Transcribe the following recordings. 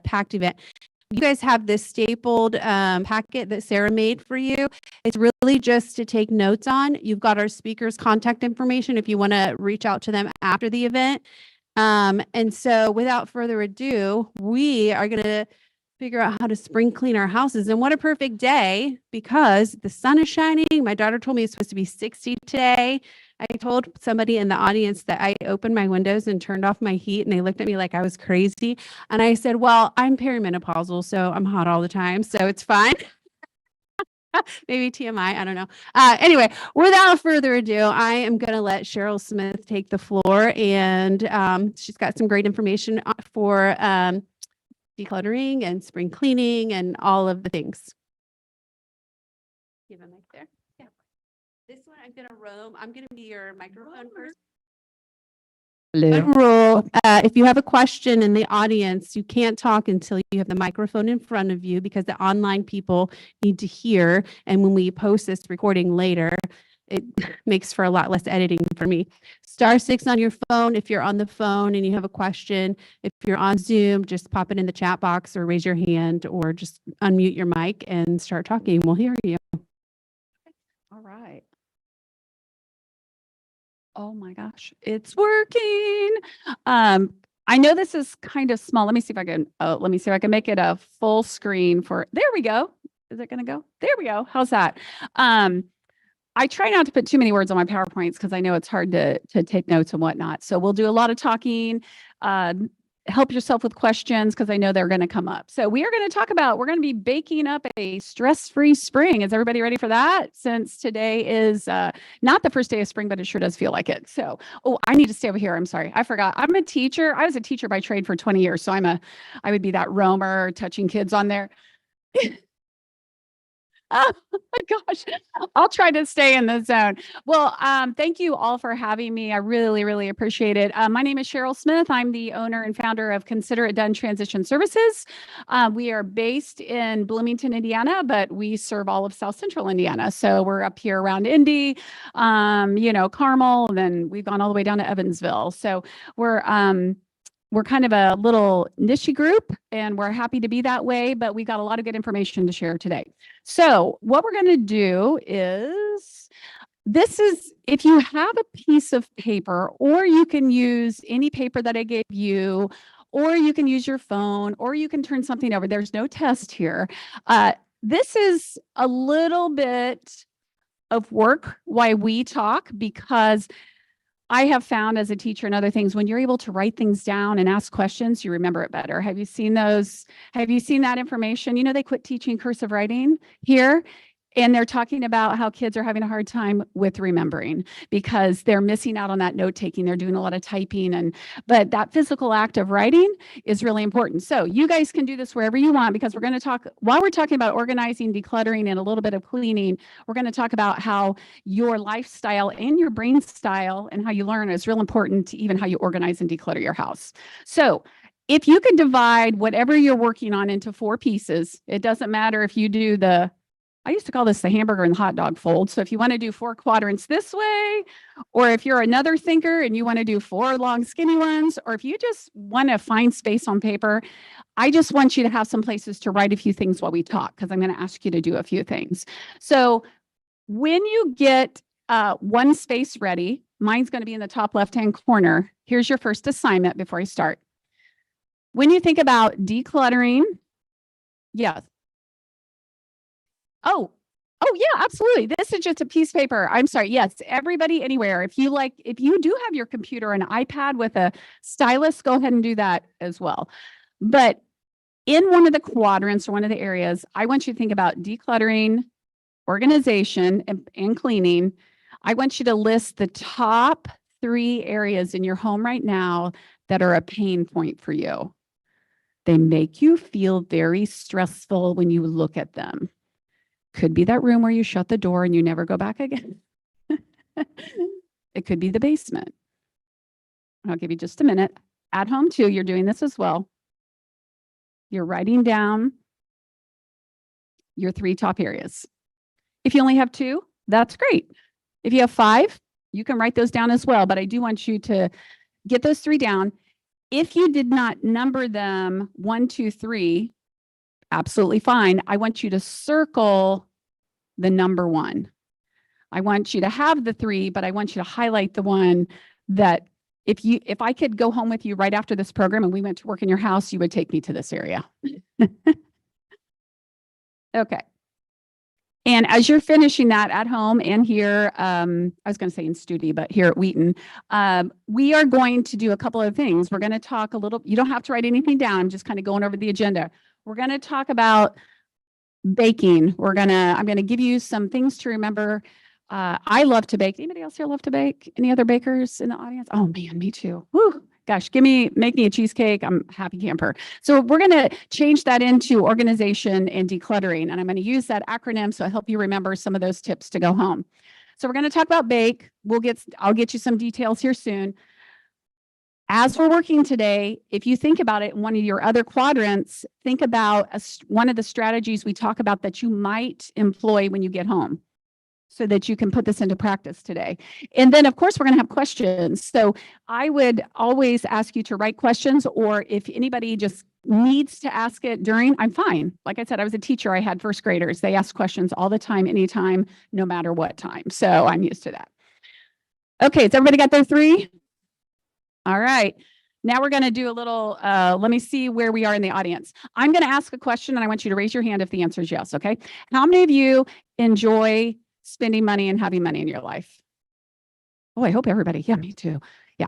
packed event. You guys have this stapled packet that Sarah made for you. It's really just to take notes on. You've got our speakers' contact information if you want to reach out to them after the event. And so without further ado, we are going to figure out how to spring clean our houses. And what a perfect day, because the sun is shining. My daughter told me it's supposed to be 60 today. I told somebody in the audience that I opened my windows and turned off my heat, and they looked at me like I was crazy. And I said, well, I'm perimenopausal, so I'm hot all the time, so it's fine. Maybe TMI, I don't know. Anyway, without further ado, I am going to let Cheryl Smith take the floor, and she's got some great information for decluttering and spring cleaning and all of the things. Give a mic there. Yeah. This one, I'm going to roam. I'm going to be your microphone first. Hello. Rule, if you have a question in the audience, you can't talk until you have the microphone in front of you, because the online people need to hear. And when we post this recording later, it makes for a lot less editing for me. *6 on your phone if you're on the phone and you have a question. If you're on Zoom, just pop it in the chat box or raise your hand or just unmute your mic and start talking. We'll hear you. All right. Oh my gosh, it's working. I know this is kind of small. Let me see if I can make it a full screen for, there we go. Is it going to go? There we go. How's that? I try not to put too many words on my PowerPoints because I know it's hard to take notes and whatnot. So we'll do a lot of talking. Help yourself with questions because I know they're going to come up. So we are going to talk about, we're going to be baking up a stress-free spring. Is everybody ready for that? Since today is not the first day of spring, but it sure does feel like it. So, oh, I need to stay over here. I'm sorry. I forgot. I'm a teacher. I was a teacher by trade for 20 years. So I would be that roamer touching kids on there. Oh my gosh, I'll try to stay in the zone. Well, thank you all for having me. I really, really appreciate it. My name is Cheryl Smith. I'm the owner and founder of Consider It Done Transition Services. We are based in Bloomington, Indiana, but we serve all of South Central Indiana. So we're up here around Indy, Carmel, and then we've gone all the way down to Evansville. So we're kind of a little niche group, and we're happy to be that way, but we got a lot of good information to share today. So what we're going to do is, if you have a piece of paper, or you can use any paper that I gave you, or you can use your phone, or you can turn something over. There's no test here. This is a little bit of work while we talk, because I have found as a teacher and other things, when you're able to write things down and ask questions, you remember it better. Have you seen those? Have you seen that information? You know, they quit teaching cursive writing here, and they're talking about how kids are having a hard time with remembering because they're missing out on that note taking. They're doing a lot of typing, but that physical act of writing is really important. So you guys can do this wherever you want, because we're going to talk, while we're talking about organizing, decluttering, and a little bit of cleaning, we're going to talk about how your lifestyle and your brain style and how you learn is real important to even how you organize and declutter your house. So if you can divide whatever you're working on into 4 pieces, it doesn't matter if you do I used to call this the hamburger and the hot dog fold. So if you want to do 4 quadrants this way, or if you're another thinker and you want to do 4 long skinny ones, or if you just want to find space on paper, I just want you to have some places to write a few things while we talk, because I'm going to ask you to do a few things. So when you get one space ready, mine's going to be in the top left-hand corner. Here's your first assignment before I start. When you think about decluttering, yes. Oh, yeah, absolutely. This is just a piece of paper. I'm sorry. Yes, everybody, anywhere. If you do have your computer and iPad with a stylus, go ahead and do that as well. But in one of the quadrants or one of the areas, I want you to think about decluttering, organization, and cleaning. I want you to list the top 3 areas in your home right now that are a pain point for you. They make you feel very stressful when you look at them. Could be that room where you shut the door and you never go back again. It could be the basement. I'll give you just a minute. At home too, you're doing this as well. You're writing down your 3 top areas. If you only have 2, that's great. If you have 5, you can write those down as well. But I do want you to get those 3 down. If you did not number them 1, 2, 3, absolutely fine. I want you to circle the number 1. I want you to have the 3, but I want you to highlight the one that if I could go home with you right after this program and we went to work in your house, you would take me to this area. Okay. And as you're finishing that at home and here, I was going to say in Studi, but here at Wheaton, we are going to do a couple of things. We're going to talk a little, you don't have to write anything down. I'm just kind of going over the agenda. We're going to talk about baking. I'm going to give you some things to remember. I love to bake. Anybody else here love to bake? Any other bakers in the audience? Oh man, me too. Woo. Gosh, make me a cheesecake. I'm a happy camper. So we're going to change that into organization and decluttering. And I'm going to use that acronym so I help you remember some of those tips to go home. So we're going to talk about bake. I'll get you some details here soon. As we're working today, if you think about it in one of your other quadrants, think about one of the strategies we talk about that you might employ when you get home, so that you can put this into practice today. And then, of course, we're going to have questions. So I would always ask you to write questions, or if anybody just needs to ask it during, I'm fine. Like I said, I was a teacher. I had first graders. They ask questions all the time, anytime, no matter what time. So I'm used to that. Okay, has everybody got their 3? All right. Now we're going to do a little, let me see where we are in the audience. I'm going to ask a question and I want you to raise your hand if the answer is yes, okay? How many of you enjoy spending money and having money in your life? Oh, I hope everybody. Yeah, me too. Yeah.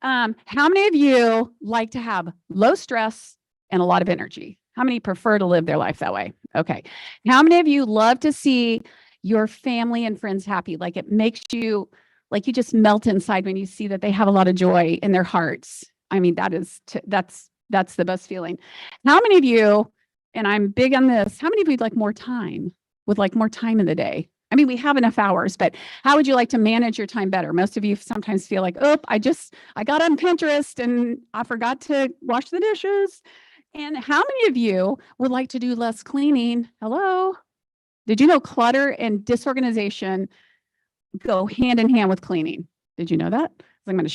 How many of you like to have low stress and a lot of energy? How many prefer to live their life that way? Okay. How many of you love to see your family and friends happy? Like it makes you, like you just melt inside when you see that they have a lot of joy in their hearts. I mean, that's the best feeling. How many of you, and I'm big on this, how many of you would like more time? Would like more time in the day? I mean, we have enough hours, but how would you like to manage your time better? Most of you sometimes feel like, oh, I got on Pinterest and I forgot to wash the dishes. And how many of you would like to do less cleaning? Hello? Did you know clutter and disorganization go hand in hand with cleaning? Did you know that? I'm going to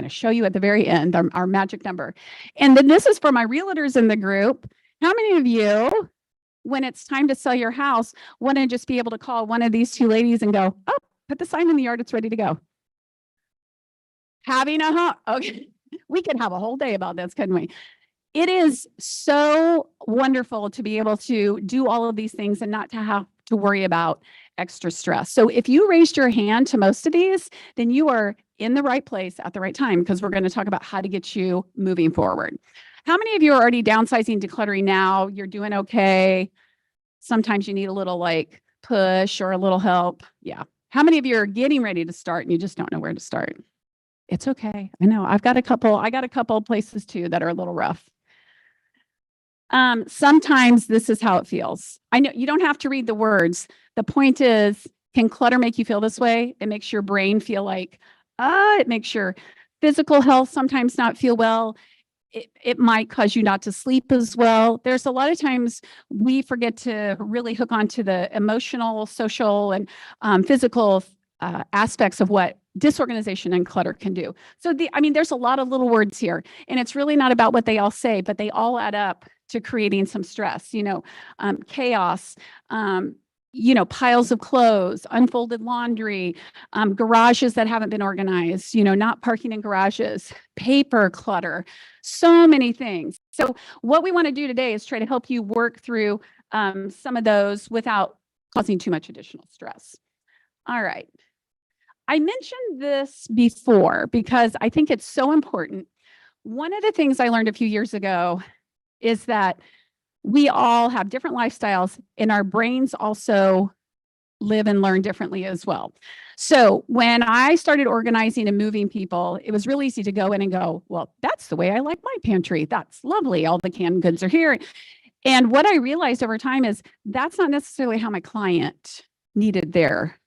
show you at the very end our magic number. And then this is for my realtors in the group. How many of you, when it's time to sell your house, want to just be able to call one of these 2 ladies and go, oh, put the sign in the yard, it's ready to go? Having a home. Okay. We could have a whole day about this, couldn't we? It is so wonderful to be able to do all of these things and not to have to worry about extra stress. So if you raised your hand to most of these, then you are in the right place at the right time, because we're going to talk about how to get you moving forward. How many of you are already downsizing, decluttering now? You're doing okay. Sometimes you need a little like push or a little help. Yeah. How many of you are getting ready to start and you just don't know where to start? It's okay. I know. I got a couple places too that are a little rough. Sometimes this is how it feels. I know you don't have to read the words. The point is, can clutter make you feel this way? It makes your brain feel like, it makes your physical health sometimes not feel well. It might cause you not to sleep as well. There's a lot of times we forget to really hook onto the emotional, social, and physical aspects of what disorganization and clutter can do. So there's a lot of little words here, and it's really not about what they all say, but they all add up to creating some stress, chaos, piles of clothes, unfolded laundry, garages that haven't been organized, not parking in garages, paper clutter, so many things. So what we want to do today is try to help you work through some of those without causing too much additional stress. All right. I mentioned this before because I think it's so important. One of the things I learned a few years ago is that we all have different lifestyles and our brains also live and learn differently as well. So when I started organizing and moving people, it was really easy to go in and go, well, that's the way I like my pantry. That's lovely. All the canned goods are here. And what I realized over time is that's not necessarily how my client needed their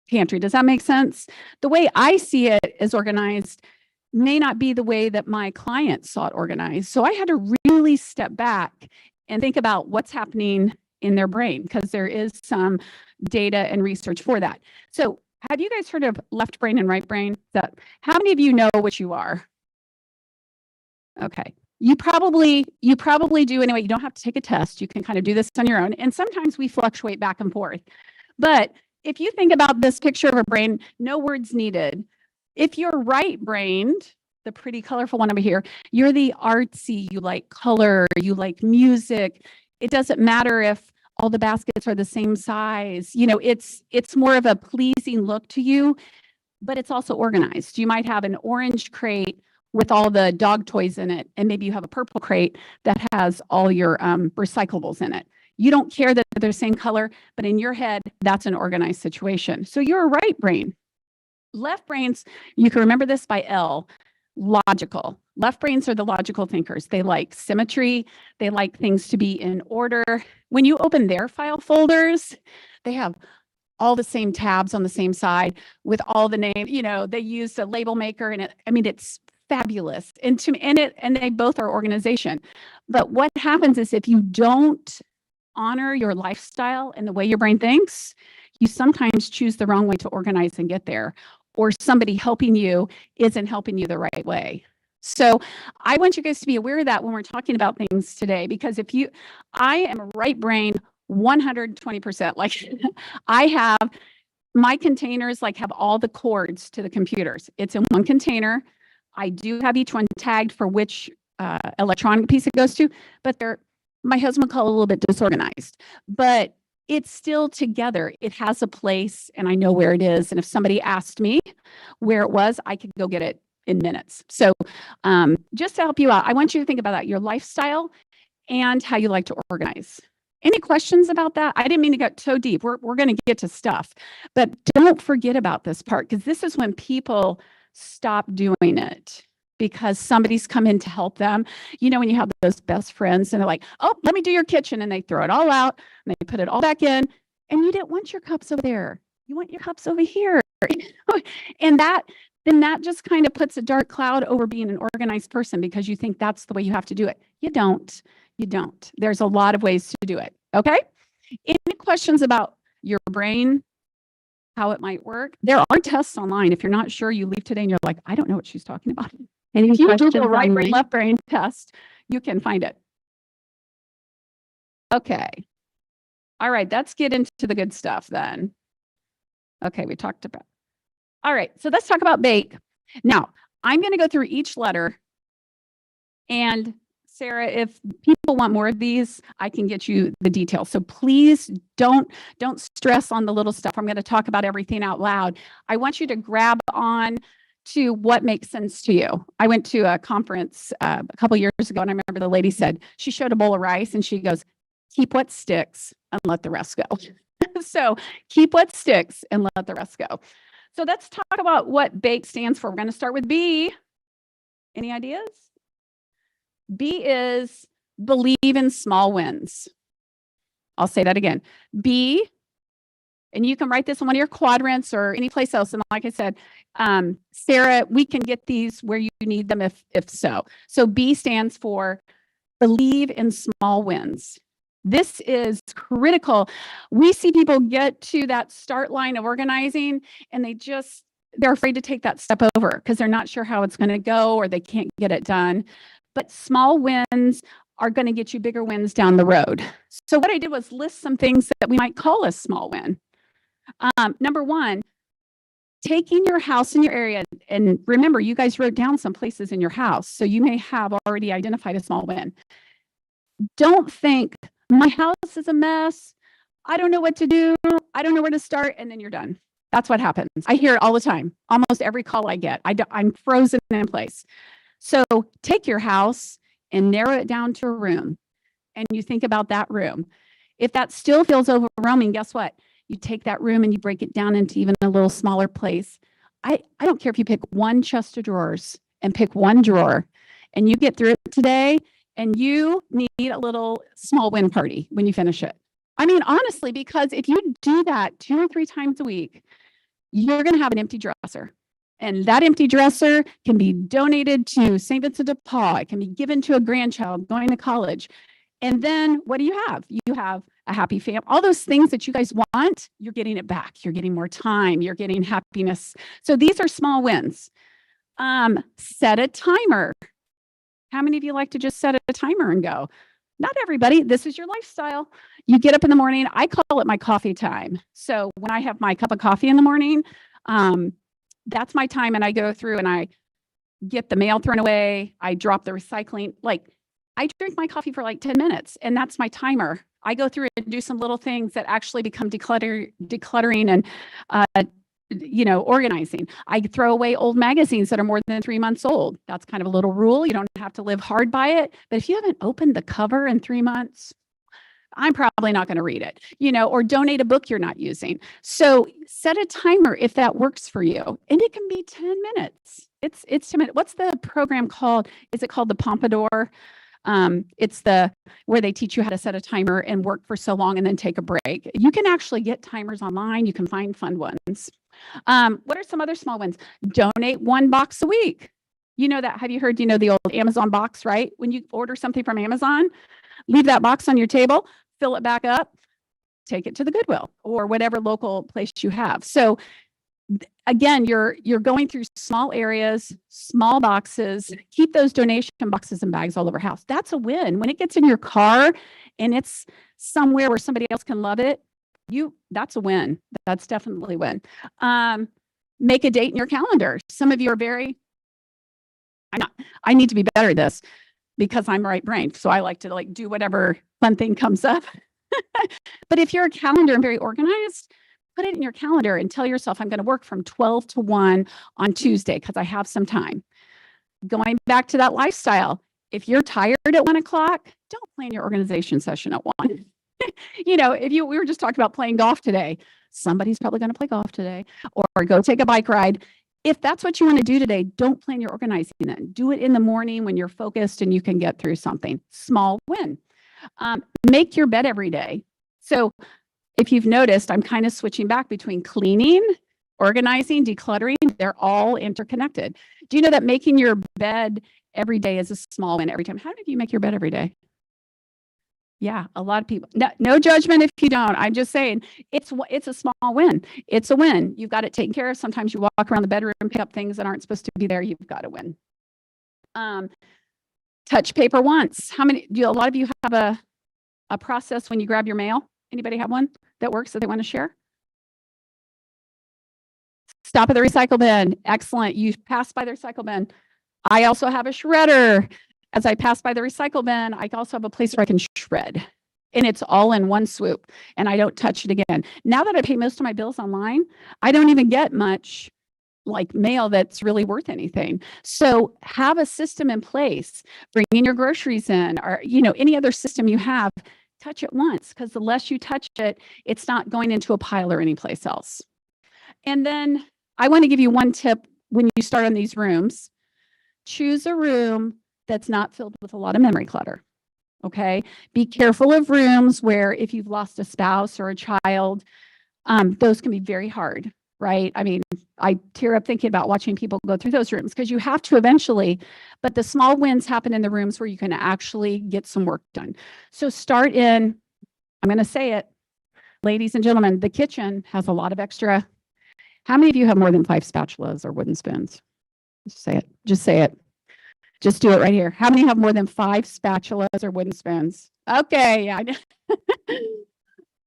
pantry. Does that make sense? The way I see it as organized may not be the way that my client saw it organized. So I had to really step back and think about what's happening in their brain, because there is some data and research for that. So have you guys heard of left brain and right brain? How many of you know what you are? Okay. You probably do anyway. You don't have to take a test. You can kind of do this on your own. And sometimes we fluctuate back and forth. But if you think about this picture of a brain, no words needed. If you're right-brained, the pretty colorful one over here, you're the artsy, you like color, you like music. It doesn't matter if all the baskets are the same size. You know, it's more of a pleasing look to you, but it's also organized. You might have an orange crate with all the dog toys in it, and maybe you have a purple crate that has all your recyclables in it. You don't care that they're the same color, but in your head, that's an organized situation. So you're a right brain. Left brains, you can remember this by L, logical. Left brains are the logical thinkers. They like symmetry. They like things to be in order. When you open their file folders, they have all the same tabs on the same side with all the names. You know, they use a label maker, and it's fabulous. And they both are organization. But what happens is if you don't honor your lifestyle and the way your brain thinks, you sometimes choose the wrong way to organize and get there, or somebody helping you isn't helping you the right way. So I want you guys to be aware of that when we're talking about things today, because I am a right brain 120%. Like I have my containers have all the cords to the computers. It's in one container. I do have each one tagged for which electronic piece it goes to, but my husband would call it a little bit disorganized, but it's still together. It has a place and I know where it is. And if somebody asked me where it was, I could go get it in minutes. So just to help you out, I want you to think about that, your lifestyle and how you like to organize. Any questions about that? I didn't mean to get so deep. We're going to get to stuff, but don't forget about this part, because this is when people stop doing it because somebody's come in to help them. You know, when you have those best friends and they're like, oh, let me do your kitchen. And they throw it all out and they put it all back in. And you didn't want your cups over there. You want your cups over here. And then that just kind of puts a dark cloud over being an organized person, because you think that's the way you have to do it. You don't. There's a lot of ways to do it. Okay. Any questions about your brain, how it might work? There are tests online. If you're not sure, you leave today and you're like, I don't know what she's talking about. Any If you questions Google right on brain, mine? left brain test, you can find it. Okay. All right. Let's get into the good stuff then. Okay. We talked about. All right. So let's talk about bake. Now, I'm going to go through each letter. And Sarah, if people want more of these, I can get you the details. So please don't stress on the little stuff. I'm going to talk about everything out loud. I want you to grab on to what makes sense to you. I went to a conference a couple years ago, and I remember the lady said, she showed a bowl of rice and she goes, keep what sticks and let the rest go. So keep what sticks and let the rest go. So let's talk about what BAKE stands for. We're going to start with B. Any ideas? B is believe in small wins. I'll say that again. B, and you can write this on one of your quadrants or any place else. And like I said, Sarah, we can get these where you need them if so. So B stands for believe in small wins. This is critical. We see people get to that start line of organizing and they're afraid to take that step over because they're not sure how it's going to go or they can't get it done. But small wins are going to get you bigger wins down the road. So what I did was list some things that we might call a small win. Number one, taking your house in your area. And remember, you guys wrote down some places in your house, so you may have already identified a small win. Don't think, my house is a mess. I don't know what to do. I don't know where to start. And then you're done. That's what happens. I hear it all the time. Almost every call I get, I'm frozen in place. So take your house and narrow it down to a room. And you think about that room. If that still feels overwhelming, guess what? You take that room and you break it down into even a little smaller place. I don't care if you pick one chest of drawers and pick one drawer and you get through it today and you need a little small win party when you finish it. I mean, honestly, because if you do that 2 or 3 times a week, you're going to have an empty dresser. And that empty dresser can be donated to St. Vincent de Paul. It can be given to a grandchild going to college. And then what do you have? You have a happy family. All those things that you guys want, you're getting it back. You're getting more time. You're getting happiness. So these are small wins. Set a timer. How many of you like to just set a timer and go? Not everybody. This is your lifestyle. You get up in the morning. I call it my coffee time. So when I have my cup of coffee in the morning, that's my time. And I go through and I get the mail thrown away. I drop the recycling. Like I drink my coffee for like 10 minutes and that's my timer. I go through and do some little things that actually become decluttering and, organizing. I throw away old magazines that are more than 3 months old. That's kind of a little rule. You don't have to live hard by it. But if you haven't opened the cover in 3 months, I'm probably not going to read it, or donate a book you're not using. So set a timer if that works for you. And it can be 10 minutes. It's 10 minutes. What's the program called? Is it called the Pompadour? It's where they teach you how to set a timer and work for so long and then take a break. You can actually get timers online. You can find fun ones. What are some other small ones? Donate 1 box a week. You know that, have you heard, the old Amazon box, right? When you order something from Amazon, leave that box on your table, fill it back up, take it to the Goodwill or whatever local place you have. So again, you're going through small areas, small boxes, keep those donation boxes and bags all over house. That's a win. When it gets in your car and it's somewhere where somebody else can love it, that's a win. That's definitely a win. Make a date in your calendar. Some of you are I need to be better at this because I'm right-brained. So I like to do whatever fun thing comes up. But if you're a calendar and very organized, put it in your calendar and tell yourself, I'm going to work from 12 to 1 on Tuesday because I have some time. Going back to that lifestyle, if you're tired at 1 o'clock, don't plan your organization session at 1. We were just talking about playing golf today. Somebody's probably going to play golf today or go take a bike ride. If that's what you want to do today, don't plan your organizing then. Do it in the morning when you're focused and you can get through something. Small win. Make your bed every day. So if you've noticed, I'm kind of switching back between cleaning, organizing, decluttering. They're all interconnected. Do you know that making your bed every day is a small win every time? How many of you make your bed every day? Yeah, a lot of people. No judgment if you don't. I'm just saying it's a small win. It's a win. You've got it taken care of. Sometimes you walk around the bedroom and pick up things that aren't supposed to be there. You've got to win. Touch paper once. A lot of you have a process when you grab your mail? Anybody have one that works that they want to share? Stop at the recycle bin. Excellent. You pass by the recycle bin. I also have a shredder. As I pass by the recycle bin, I also have a place where I can shred. And it's all in one swoop. And I don't touch it again. Now that I pay most of my bills online, I don't even get much mail that's really worth anything. So have a system in place. Bringing your groceries in or, any other system you have, touch it once because the less you touch it, it's not going into a pile or anyplace else. And then I want to give you one tip when you start on these rooms. Choose a room that's not filled with a lot of memory clutter. Okay. Be careful of rooms where if you've lost a spouse or a child, those can be very hard, right? I mean, I tear up thinking about watching people go through those rooms because you have to eventually, but the small wins happen in the rooms where you can actually get some work done. So start in, I'm going to say it, ladies and gentlemen, the kitchen has a lot of extra. How many of you have more than 5 spatulas or wooden spoons? Just say it. Just say it. Just do it right here. How many have more than 5 spatulas or wooden spoons? Okay, yeah.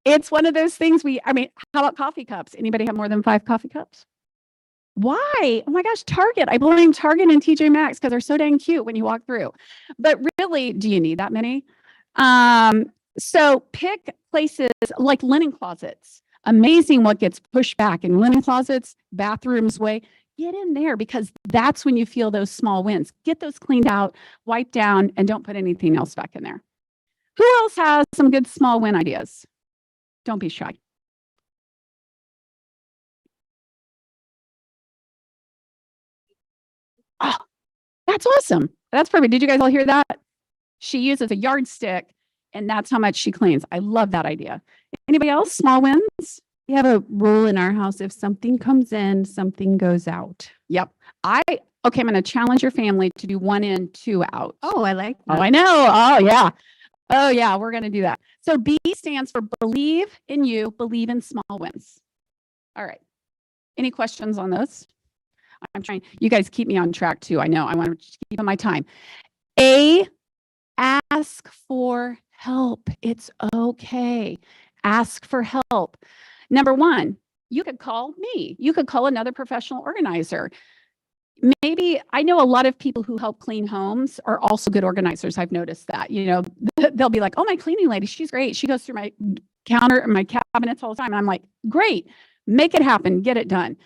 It's one of those things how about coffee cups? Anybody have more than 5 coffee cups? Why? Oh my gosh, Target. I blame Target and TJ Maxx because they're so dang cute when you walk through. But really, do you need that many? So pick places like linen closets. Amazing what gets pushed back in linen closets, bathrooms way. Get in there because that's when you feel those small wins. Get those cleaned out, wipe down, and don't put anything else back in there. Who else has some good small win ideas? Don't be shy. Oh, that's awesome. That's perfect. Did you guys all hear that? She uses a yardstick, and that's how much she cleans. I love that idea. Anybody else? Small wins? We have a rule in our house. If something comes in, something goes out. Yep. Okay, I'm going to challenge your family to do 1 in, 2 out. Oh, I like that. Oh, I know. Oh, yeah. Oh, yeah. We're going to do that. So B stands for believe in you, believe in small wins. All right. Any questions on those? I'm trying. You guys keep me on track too. I know. I want to keep on my time. Ask for help. It's okay. Ask for help. Number one, you could call me. You could call another professional organizer. Maybe I know a lot of people who help clean homes are also good organizers. I've noticed that. They'll be like, "Oh, my cleaning lady, she's great. She goes through my counter and my cabinets all the time." And I'm like, "Great. Make it happen. Get it done."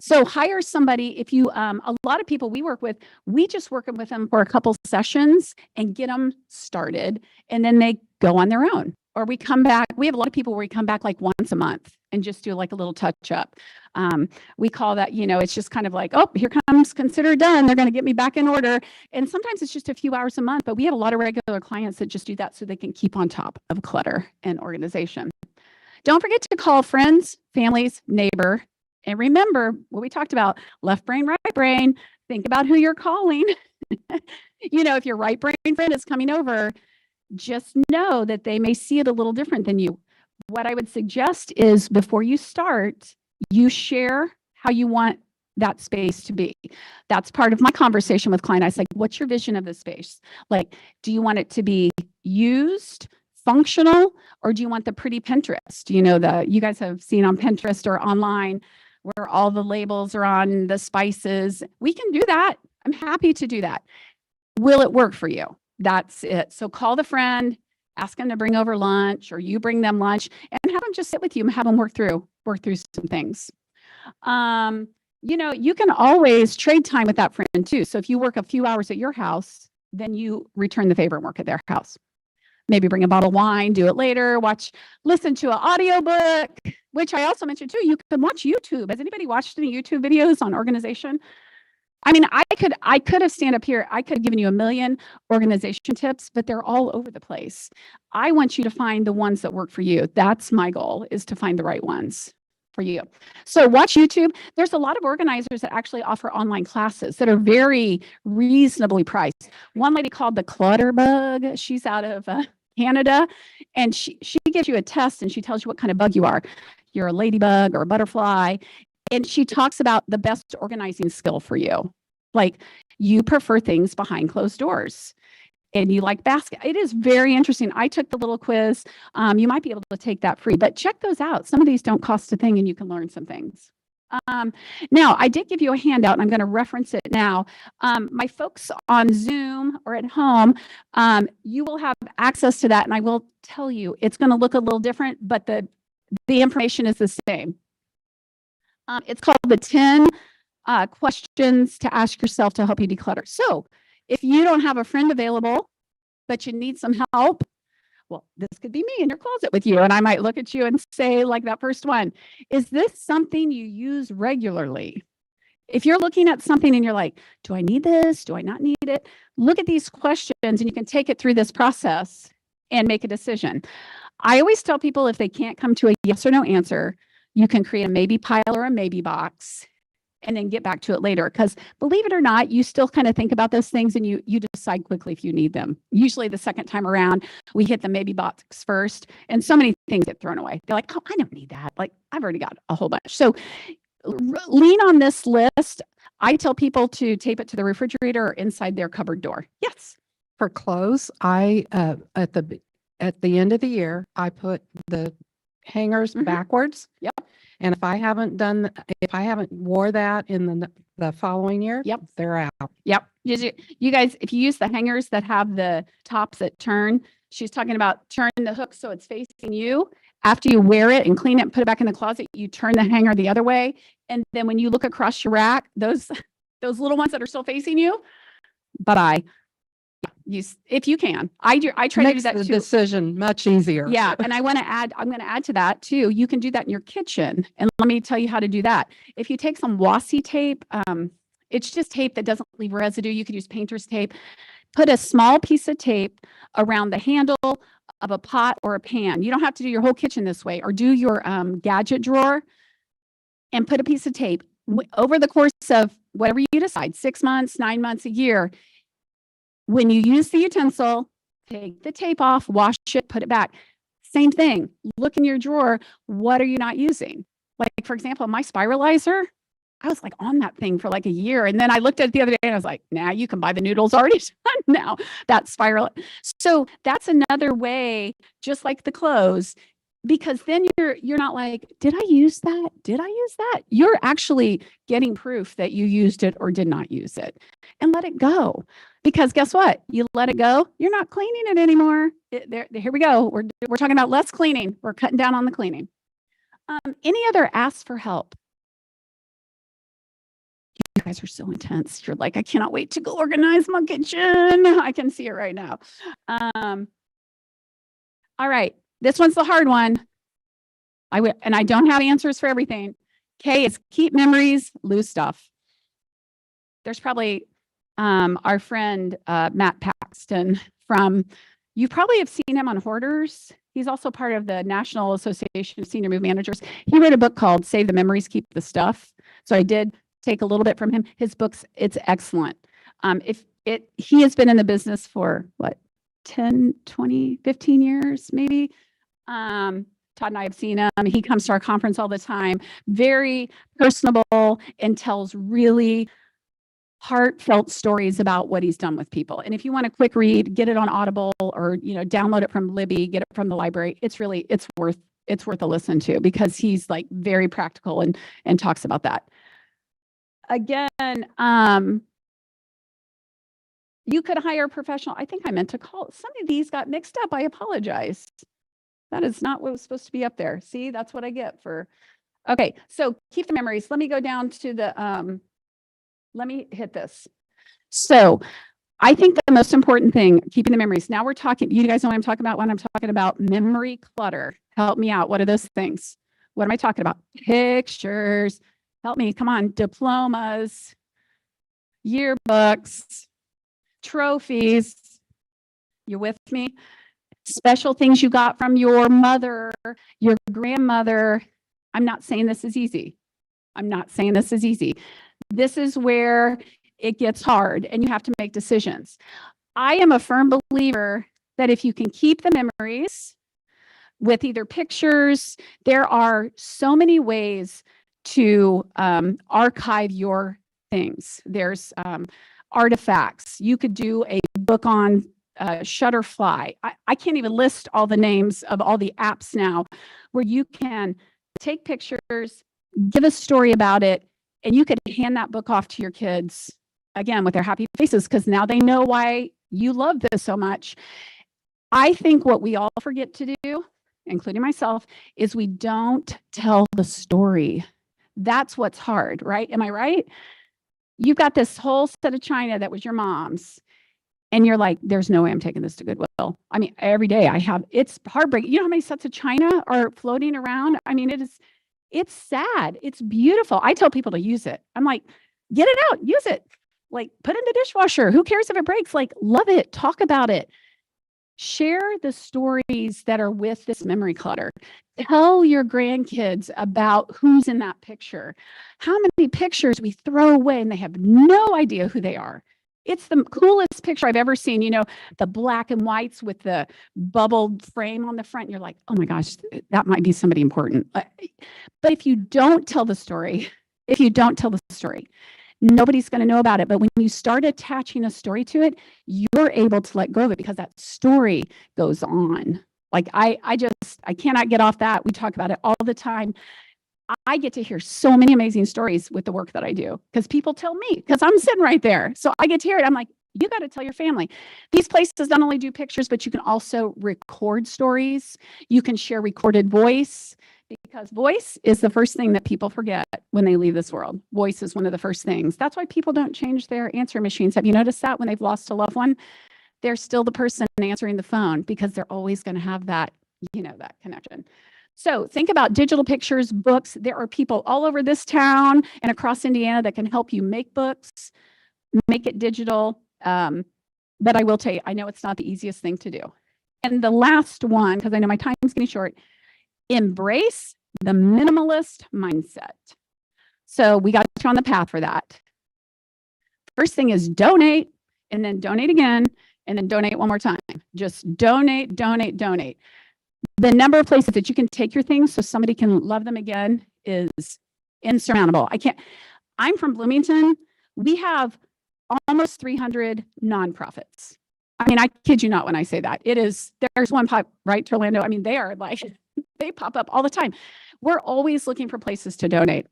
So hire somebody. If you, a lot of people we work with, we just work with them for a couple sessions and get them started, and then they go on their own. Or we come back. We have a lot of people where we come back like once a month and just do like a little touch up. We call that, it's just kind of like, oh, here comes Consider Done. They're going to get me back in order. And sometimes it's just a few hours a month, but we have a lot of regular clients that just do that so they can keep on top of clutter and organization. Don't forget to call friends, families, neighbor. And remember what we talked about, left brain, right brain. Think about who you're calling. If your right brain friend is coming over, just know that they may see it a little different than you. What I would suggest is before you start, you share how you want that space to be. That's part of my conversation with clients. I say, what's your vision of the space? Like, do you want it to be used, functional, or do you want the pretty Pinterest? You guys have seen on Pinterest or online where all the labels are on the spices. We can do that. I'm happy to do that. Will it work for you? That's it. So call the friend, ask them to bring over lunch, or you bring them lunch, and have them just sit with you and have them work through some things. You can always trade time with that friend too. So if you work a few hours at your house, then you return the favor and work at their house. Maybe bring a bottle of wine, do it later, listen to an audiobook, which I also mentioned too. You can watch YouTube. Has anybody watched any YouTube videos on organization? I mean, I could have stand up here. I could have given you a million organization tips, but they're all over the place. I want you to find the ones that work for you. That's my goal, is to find the right ones for you. So watch YouTube. There's a lot of organizers that actually offer online classes that are very reasonably priced. One lady called the Clutter Bug. She's out of Canada, and she gives you a test and she tells you what kind of bug you are. You're a ladybug or a butterfly. And she talks about the best organizing skill for you. Like, you prefer things behind closed doors and you like basket. It is very interesting. I took the little quiz. You might be able to take that free, but check those out. Some of these don't cost a thing and you can learn some things. Now, I did give you a handout and I'm going to reference it now. My folks on Zoom or at home, you will have access to that. And I will tell you, it's going to look a little different, but the information is the same. It's called the 10 questions to ask yourself to help you declutter. So if you don't have a friend available, but you need some help, well, this could be me in your closet with you. And I might look at you and say, like that first one, is this something you use regularly? If you're looking at something and you're like, do I need this? Do I not need it? Look at these questions and you can take it through this process and make a decision. I always tell people, if they can't come to a yes or no answer, you can create a maybe pile or a maybe box and then get back to it later. Because believe it or not, you still kind of think about those things and you decide quickly if you need them. Usually the second time around, we hit the maybe box first, and so many things get thrown away. They're like, oh, I don't need that. Like, I've already got a whole bunch. So lean on this list. I tell people to tape it to the refrigerator or inside their cupboard door. Yes. For clothes, I at the end of the year, I put the hangers backwards. Yep. And if I haven't wore that in the following year, yep, they're out. Yep. You guys, if you use the hangers that have the tops that turn, she's talking about turn the hook so it's facing you. After you wear it and clean it and put it back in the closet, you turn the hanger the other way. And then when you look across your rack, those little ones that are still facing you, if you can. I try to do that too. too. Decision much easier. Yeah. And I'm going to add to that too. You can do that in your kitchen. And let me tell you how to do that. If you take some washi tape, it's just tape that doesn't leave residue. You could use painter's tape. Put a small piece of tape around the handle of a pot or a pan. You don't have to do your whole kitchen this way, or do your gadget drawer and put a piece of tape over the course of whatever you decide, 6 months, 9 months, a year. When you use the utensil, take the tape off, wash it, put it back. Same thing. Look in your drawer. What are you not using? Like, for example, my spiralizer, I was like on that thing for like a year. And then I looked at it the other day and I was like, nah, you can buy the noodles already done now. That spiral. So that's another way, just like the clothes, because then you're not like, did I use that? Did I use that? You're actually getting proof that you used it or did not use it, and let it go. Because guess what? You let it go, you're not cleaning it anymore. Here we go. We're talking about less cleaning. We're cutting down on the cleaning. Any other asks for help? You guys are so intense. You're like, I cannot wait to go organize my kitchen. I can see it right now. All right. This one's the hard one. And I don't have answers for everything. K is keep memories, lose stuff. There's probably our friend Matt Paxton you probably have seen him on Hoarders. He's also part of the National Association of Senior Move Managers. He wrote a book called Save the Memories, Keep the Stuff. So I did take a little bit from him. His book's, it's excellent. He has been in the business for what, 10, 20, 15 years, maybe. Todd and I have seen him. He comes to our conference all the time. Very personable and tells really heartfelt stories about what he's done with people. And if you want a quick read, get it on Audible or, download it from Libby, get it from the library. It's worth a listen to, because he's like very practical and talks about that. Again, you could hire a professional. I think I meant to call. Some of these got mixed up. I apologize. That is not what was supposed to be up there. See, that's what I get for. Okay, so keep the memories. Let me go down to the, let me hit this. So I think the most important thing, keeping the memories. Now we're talking, you guys know what I'm talking about when I'm talking about memory clutter. Help me out. What are those things? What am I talking about? Pictures. Help me. Come on. Diplomas, yearbooks, trophies. You with me? Special things you got from your mother, your grandmother. I'm not saying this is easy. This is where it gets hard and you have to make decisions. I am a firm believer that if you can keep the memories with either pictures, there are so many ways to archive your things. There's artifacts. You could do a book on Shutterfly. I can't even list all the names of all the apps now where you can take pictures, give a story about it, and you could hand that book off to your kids, again, with their happy faces, because now they know why you love this so much. I think what we all forget to do, including myself, is we don't tell the story. That's what's hard, right? Am I right? You've got this whole set of china that was your mom's, and you're like, there's no way I'm taking this to Goodwill. I mean, every day it's heartbreaking. You know how many sets of china are floating around? I mean, it's sad. It's beautiful. I tell people to use it. I'm like, get it out, use it. Like, put it in the dishwasher. Who cares if it breaks? Like, love it. Talk about it. Share the stories that are with this memory clutter. Tell your grandkids about who's in that picture. How many pictures we throw away and they have no idea who they are. It's the coolest picture I've ever seen, the black and whites with the bubbled frame on the front. You're like, oh my gosh, that might be somebody important. But if you don't tell the story, nobody's going to know about it. But when you start attaching a story to it, you're able to let go of it because that story goes on. Like I cannot get off that. We talk about it all the time. I get to hear so many amazing stories with the work that I do because people tell me, because I'm sitting right there. So I get to hear it. I'm like, you got to tell your family. These places not only do pictures, but you can also record stories. You can share recorded voice, because voice is the first thing that people forget when they leave this world. Voice is one of the first things. That's why people don't change their answer machines. Have you noticed that when they've lost a loved one, they're still the person answering the phone because they're always going to have that, that connection. So think about digital pictures, books. There are people all over this town and across Indiana that can help you make books, make it digital. But I will tell you, I know it's not the easiest thing to do. And the last one, because I know my time's getting short, embrace the minimalist mindset. So we got you on the path for that. First thing is donate, and then donate again, and then donate one more time. Just donate, donate, donate. The number of places that you can take your things so somebody can love them again is insurmountable. I'm from Bloomington. We have almost 300 nonprofits. I mean, I kid you not when I say that. There's one pop right to Orlando. I mean, they are like, they pop up all the time. We're always looking for places to donate.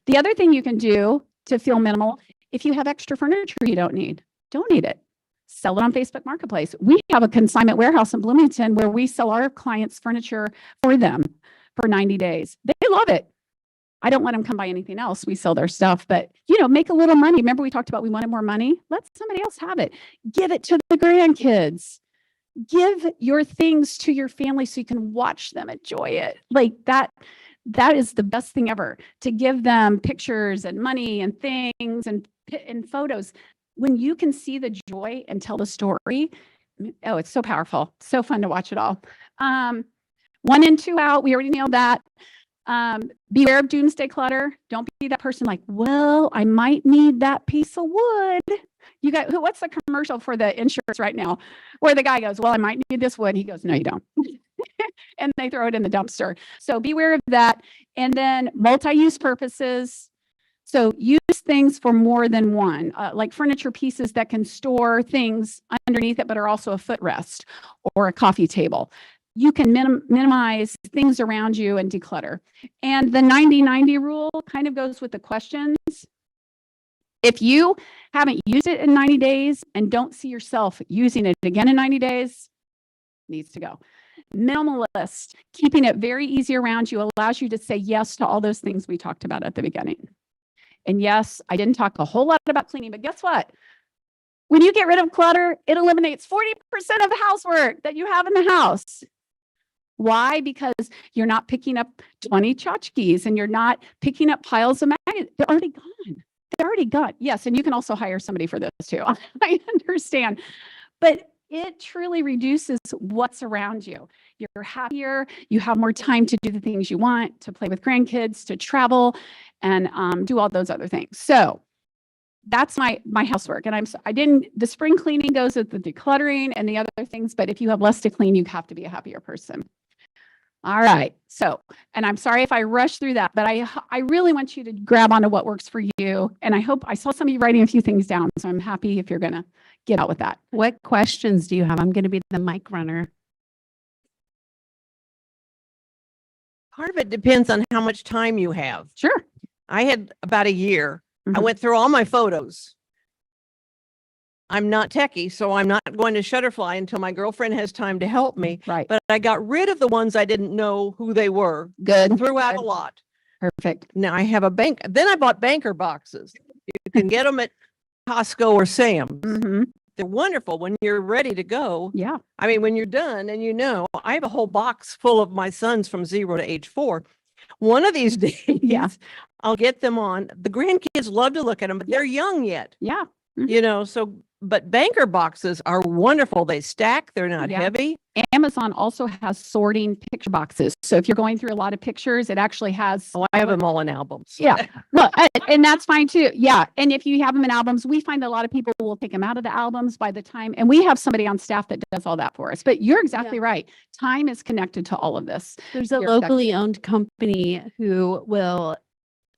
The other thing you can do to feel minimal, if you have extra furniture you don't need, donate it. Sell it on Facebook Marketplace. We have a consignment warehouse in Bloomington where we sell our clients' furniture for them for 90 days. They love it. I don't let them come buy anything else. We sell their stuff, but make a little money. Remember we talked about we wanted more money? Let somebody else have it. Give it to the grandkids. Give your things to your family so you can watch them enjoy it. Like that is the best thing ever, to give them pictures and money and things and photos. When you can see the joy and tell the story, oh, it's so powerful. So fun to watch it all. 1 in, 2 out. We already nailed that. Beware of doomsday clutter. Don't be that person like, well, I might need that piece of wood. What's the commercial for the insurance right now where the guy goes, well, I might need this wood. He goes, no, you don't. And they throw it in the dumpster. So beware of that. And then multi-use purposes. So use things for more than one, like furniture pieces that can store things underneath it, but are also a footrest or a coffee table. You can minimize things around you and declutter. And the 90-90 rule kind of goes with the questions. If you haven't used it in 90 days and don't see yourself using it again in 90 days, needs to go. Minimalist, keeping it very easy around you allows you to say yes to all those things we talked about at the beginning. And yes, I didn't talk a whole lot about cleaning, but guess what? When you get rid of clutter, it eliminates 40% of the housework that you have in the house. Why? Because you're not picking up 20 tchotchkes and you're not picking up piles of magazines. They're already gone. They're already gone. Yes, and you can also hire somebody for this too. I understand. But it truly reduces what's around you. You're happier. You have more time to do the things you want, to play with grandkids, to travel, and do all those other things. So that's my housework. And the spring cleaning goes with the decluttering and the other things, but if you have less to clean, you have to be a happier person. All right. So, and I'm sorry if I rushed through that, but I really want you to grab onto what works for you. And I saw some of you writing a few things down, so I'm happy if you're going to get out with that. What questions do you have? I'm going to be the mic runner. Part of it depends on how much time you have. Sure. I had about a year. I Mhm. went through all my photos. I'm not techie, so I'm not going to Shutterfly until my girlfriend has time to help me. Right. But I got rid of the ones I didn't know who they were. Good. Threw out a Good. lot. Perfect. Now I have a bank. Then I bought banker boxes. You can get them at Costco or Sam's. Mhm. They're wonderful when you're ready to go. Yeah. I mean, when you're done and I have a whole box full of my sons from 0 to age 4. One of these days, Yeah. I'll get them on. The grandkids love to look at them, but they're young yet, Yeah. but banker boxes are wonderful. They stack, they're not Yeah. heavy. Amazon also has sorting picture boxes. So if you're going through a lot of pictures, it actually has. Oh, I have them all in albums. Yeah. Look, and that's fine too. Yeah. And if you have them in albums, we find that a lot of people will take them out of the albums by the time, and we have somebody on staff that does all that for us. But you're exactly right. Time is connected to all of this. There's a You're locally owned company who will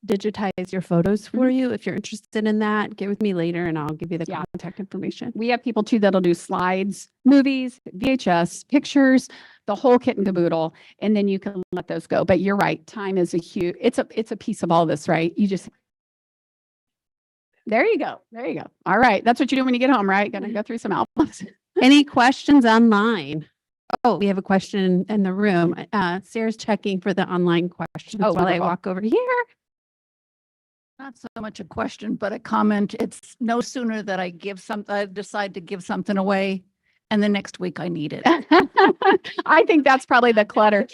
digitize your photos for you. If you're interested in that, get with me later and I'll give you the Yeah. contact information. We have people too that'll do slides, movies, VHS, pictures, the whole kit and caboodle, and then you can let those go. But you're right, time is it's a piece of all this, right? There you go. There you go. All right. That's what you do when you get home, right? Gonna go through some albums. Any questions online? Oh, we have a question in the room. Sarah's checking for the online questions Oh, while I wonderful. walk over here. Not so much a question, but a comment. It's no sooner that I decide to give something away and the next week I need it. I think that's probably the clutter.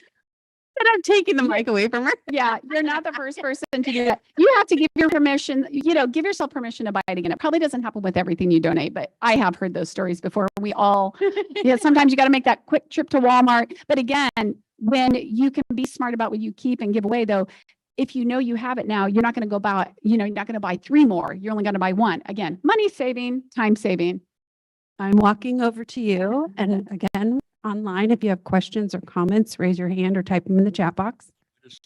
And I'm taking the mic away from her. Yeah, you're not the first person to do that. You have to give your permission, give yourself permission to buy it again. It probably doesn't happen with everything you donate, but I have heard those stories before. Sometimes you got to make that quick trip to Walmart. But again, when you can be smart about what you keep and give away, though, if you know you have it now, you're not going to go buy, you're not going to buy 3 more. You're only going to buy 1. Again, money saving, time saving. I'm walking over to you. And again, online, if you have questions or comments, raise your hand or type them in the chat box.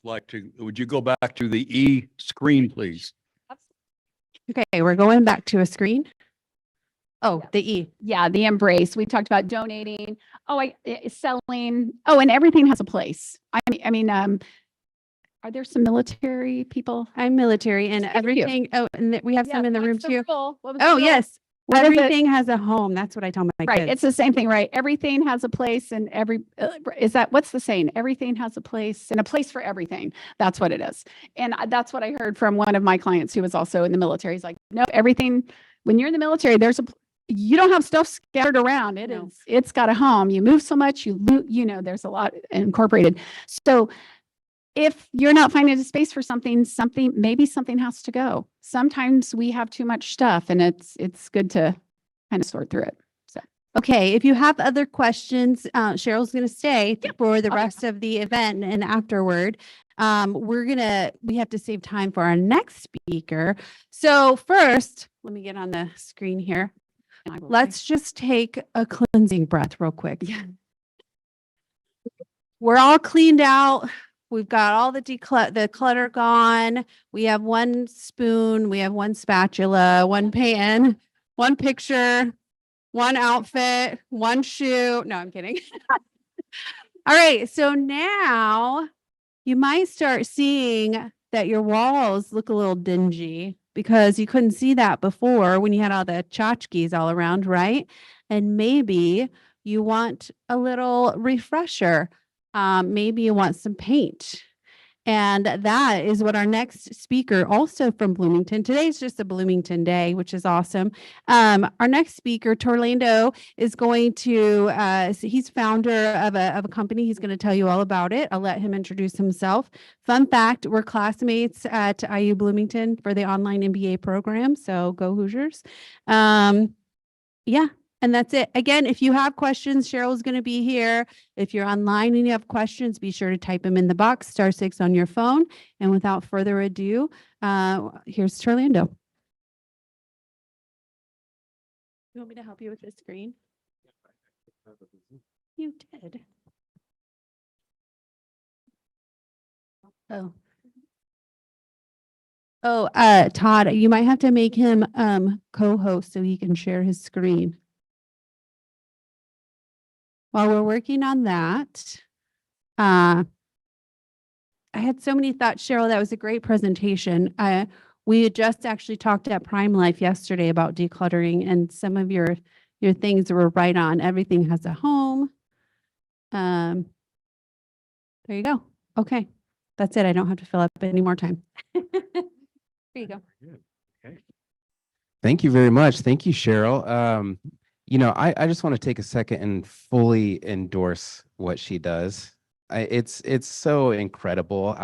Would you go back to the E screen, please? Okay, we're going back to a screen. Oh, Yeah. the E. Yeah, the embrace. We talked about donating. Selling. Oh, and everything has a place. Are there some military people? I'm military and Thank you. everything. Oh, and we have some in the room too. What was the Oh, rule? yes. What is it? Everything has a home. That's what I tell my Right. kids. It's the same thing, right? Everything has a place and what's the saying? Everything has a place and a place for everything. That's what it is. And that's what I heard from one of my clients who was also in the military. He's like, no, everything, when you're in the military, you don't have stuff scattered around. No. It's got a home. You move so much, there's a lot incorporated. So if you're not finding a space for maybe something has to go. Sometimes we have too much stuff and it's good to kind of sort through it. Okay, if you have other questions, Cheryl's going to stay for the Okay. rest of the event and afterward. We have to save time for our next speaker. So first, let me get on the screen here. Let's just take a cleansing breath real quick. Yeah. We're all cleaned out. We've got all the clutter gone. We have one spoon, we have one spatula, one pan, one picture, one outfit, one shoe. No, I'm kidding. All right. So now you might start seeing that your walls look a little dingy because you couldn't see that before when you had all the tchotchkes all around, right? And maybe you want a little refresher. Maybe you want some paint. And that is what our next speaker, also from Bloomington. Today's just a Bloomington day, which is awesome. Our next speaker, Torlando, is going to, he's founder of a company. He's going to tell you all about it. I'll let him introduce himself. Fun fact, we're classmates at IU Bloomington for the online MBA program. So go Hoosiers. Yeah. And that's it. Again, if you have questions, Cheryl's going to be here. If you're online and you have questions, be sure to type them in the box, *6 on your phone. And without further ado, here's Torlando. You want me to help you with the screen? You did. Oh. Oh, Todd, you might have to make him co-host so he can share his screen. While we're working on that, I had so many thoughts, Cheryl. That was a great presentation. We had just actually talked at Prime Life yesterday about decluttering, and some of your things were right on. Everything has a home. There you go. Okay, that's it. I don't have to fill up any more time. There you go. Okay. Thank you very much. Thank you, Cheryl. I just want to take a second and fully endorse what she does. It's so incredible.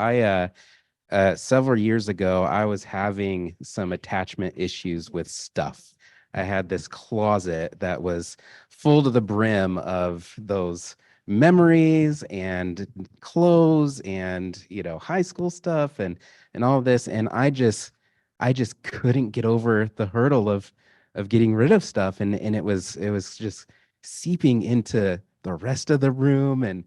Several years ago, I was having some attachment issues with stuff. I had this closet that was full to the brim of those memories and clothes and, high school stuff and all of this. And I just couldn't get over the hurdle of getting rid of stuff. And it was just seeping into the rest of the room and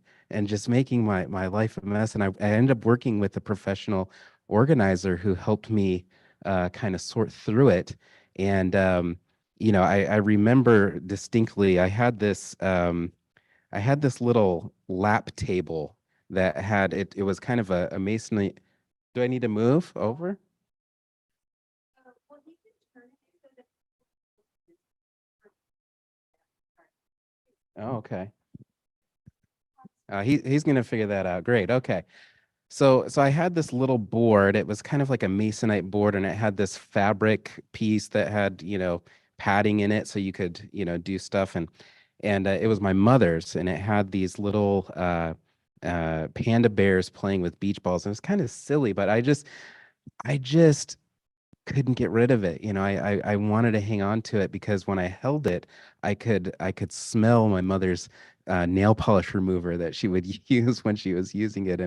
just making my life a mess. And I ended up working with a professional organizer who helped me kind of sort through it. And I remember distinctly I had this little lap table that had it was kind of a masonry. Do I need to move over? Oh, okay. He's gonna figure that out. Great. Okay. So I had this little board. It was kind of like a masonite board, and it had this fabric piece that had, padding in it so you could, do stuff. And it was my mother's, and it had these little panda bears playing with beach balls. And it was kind of silly, but I just couldn't get rid of it. I wanted to hang on to it because when I held it, I could smell my mother's nail polish remover that she would use when she was using it.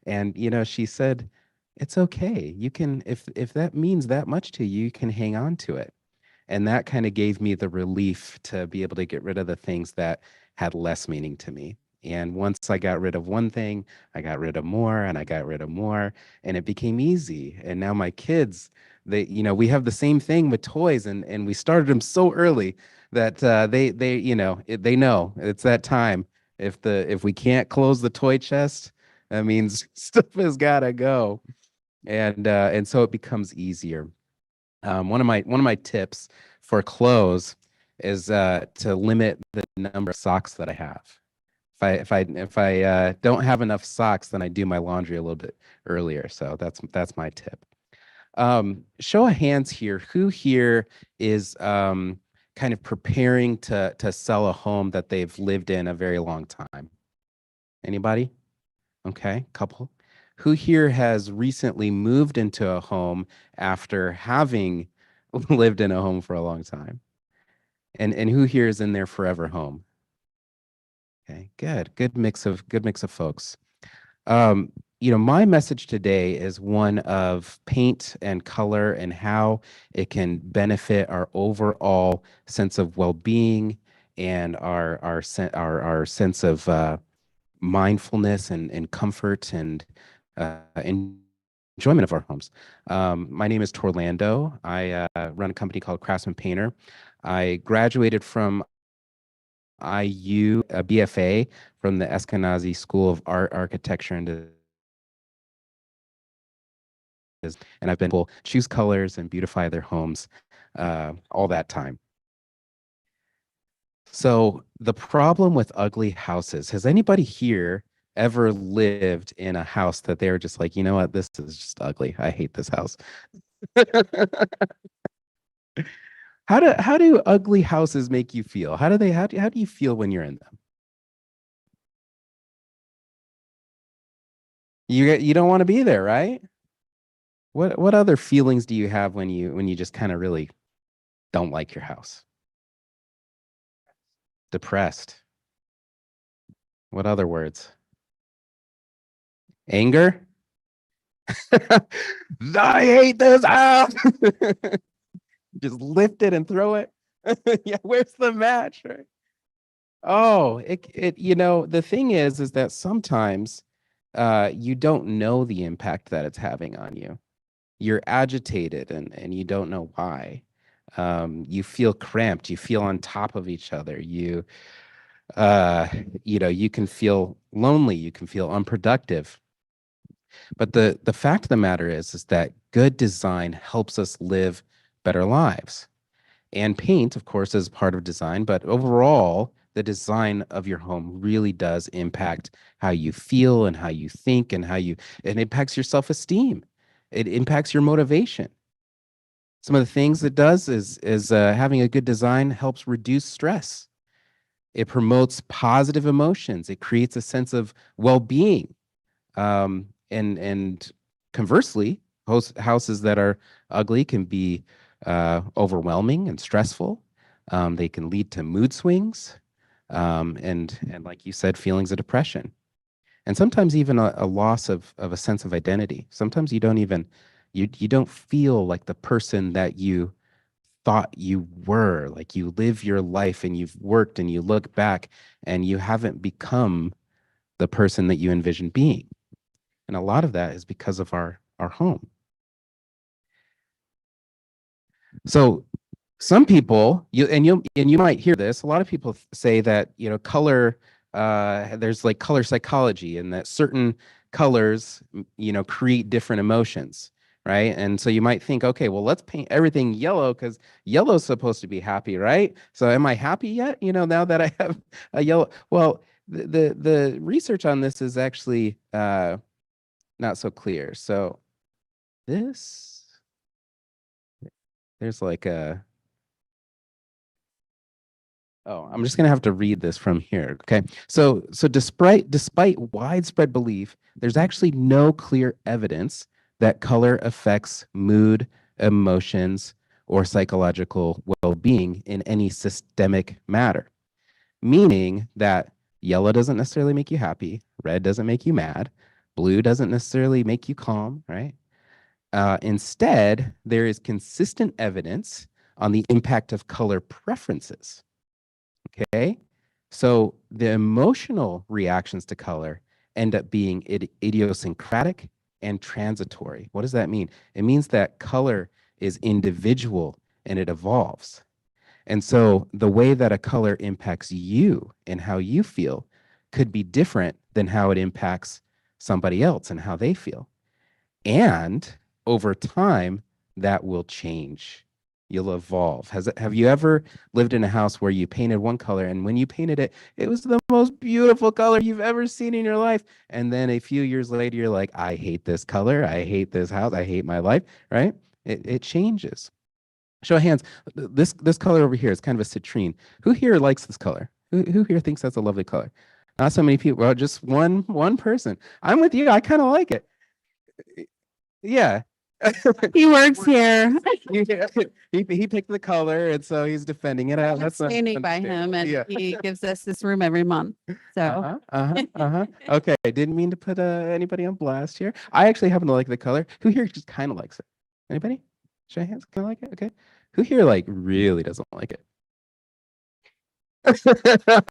And she said, it's okay. You can, if that means that much to you, you can hang on to it. And that kind of gave me the relief to be able to get rid of the things that had less meaning to me. And once I got rid of one thing, I got rid of more and I got rid of more, and it became easy. And now my kids, we have the same thing with toys, and we started them so early that they know it's that time. If we can't close the toy chest, that means stuff has got to go. And so it becomes easier. One of my tips for clothes is to limit the number of socks that I have. If I don't have enough socks, then I do my laundry a little bit earlier. So that's my tip. Show of hands here. Who here is kind of preparing to sell a home that they've lived in a very long time? Anybody? Okay, couple. Who here has recently moved into a home after having lived in a home for a long time? And who here is in their forever home? Okay, good mix of folks. My message today is one of paint and color and how it can benefit our overall sense of well-being and our sense of mindfulness and comfort and enjoyment of our homes. My name is Torlando. I run a company called Craftsman Painter. I graduated from IU, a BFA from the Eskenazi School of Art, Architecture, and I've been able to choose colors and beautify their homes all that time. So the problem with ugly houses, has anybody here ever lived in a house that they were just like, you know what, this is just ugly. I hate this house. How do ugly houses make you feel? How do you feel when you're in them? You don't want to be there, right? What other feelings do you have when you just kind of really don't like your house? Depressed. What other words? Anger? I hate this house. Just lift it and throw it. Yeah, where's the match, right? Oh, the thing is that sometimes you don't know the impact that it's having on you. You're agitated and you don't know why. You feel cramped, you feel on top of each other. You can feel lonely, you can feel unproductive. But the fact of the matter is that good design helps us live better lives. And paint, of course, is part of design, but overall, the design of your home really does impact how you feel and how you think and it impacts your self-esteem. It impacts your motivation. Some of the things it does is having a good design helps reduce stress. It promotes positive emotions. It creates a sense of well-being. And conversely, houses that are ugly can be overwhelming and stressful. They can lead to mood swings, and like you said, feelings of depression, and sometimes even a loss of a sense of identity. Sometimes you don't feel like the person that you thought you were. Like you live your life and you've worked and you look back and you haven't become the person that you envisioned being. And a lot of that is because of our home. So some people, you might hear this, a lot of people say that, color, there's like color psychology and that certain colors, create different emotions, right? And so you might think, okay, well, let's paint everything yellow because yellow is supposed to be happy, right? So am I happy yet? Now that I have a yellow, well, the research on this is actually not so clear. So there's like I'm just going to have to read this from here. Okay. So despite widespread belief, there's actually no clear evidence that color affects mood, emotions, or psychological well-being in any systemic matter. Meaning that yellow doesn't necessarily make you happy, red doesn't make you mad, blue doesn't necessarily make you calm, right? Instead, there is consistent evidence on the impact of color preferences. Okay, So the emotional reactions to color end up being idiosyncratic and transitory. What does that mean? It means that color is individual and it evolves. And so the way that a color impacts you and how you feel could be different than how it impacts somebody else and how they feel. And over time, that will change. You'll evolve. Have you ever lived in a house where you painted one color and when you painted it, it was the most beautiful color you've ever seen in your life? And then a few years later, you're like, I hate this color. I hate this house. I hate my life, right? It changes. Show of hands. This color over here is kind of a citrine. Who here likes this color? Who here thinks that's a lovely color? Not so many people. Well, just one person. I'm with you. I kind of like it. Yeah. He works here. He picked the color, and so he's defending it. That's Standing by him, and yeah. he gives us this room every month. So Okay, didn't mean to put anybody on blast here. I actually happen to like the color. Who here just kind of likes it? Anybody? Show of hands. Kind of like it. Okay. Who here like really doesn't like it?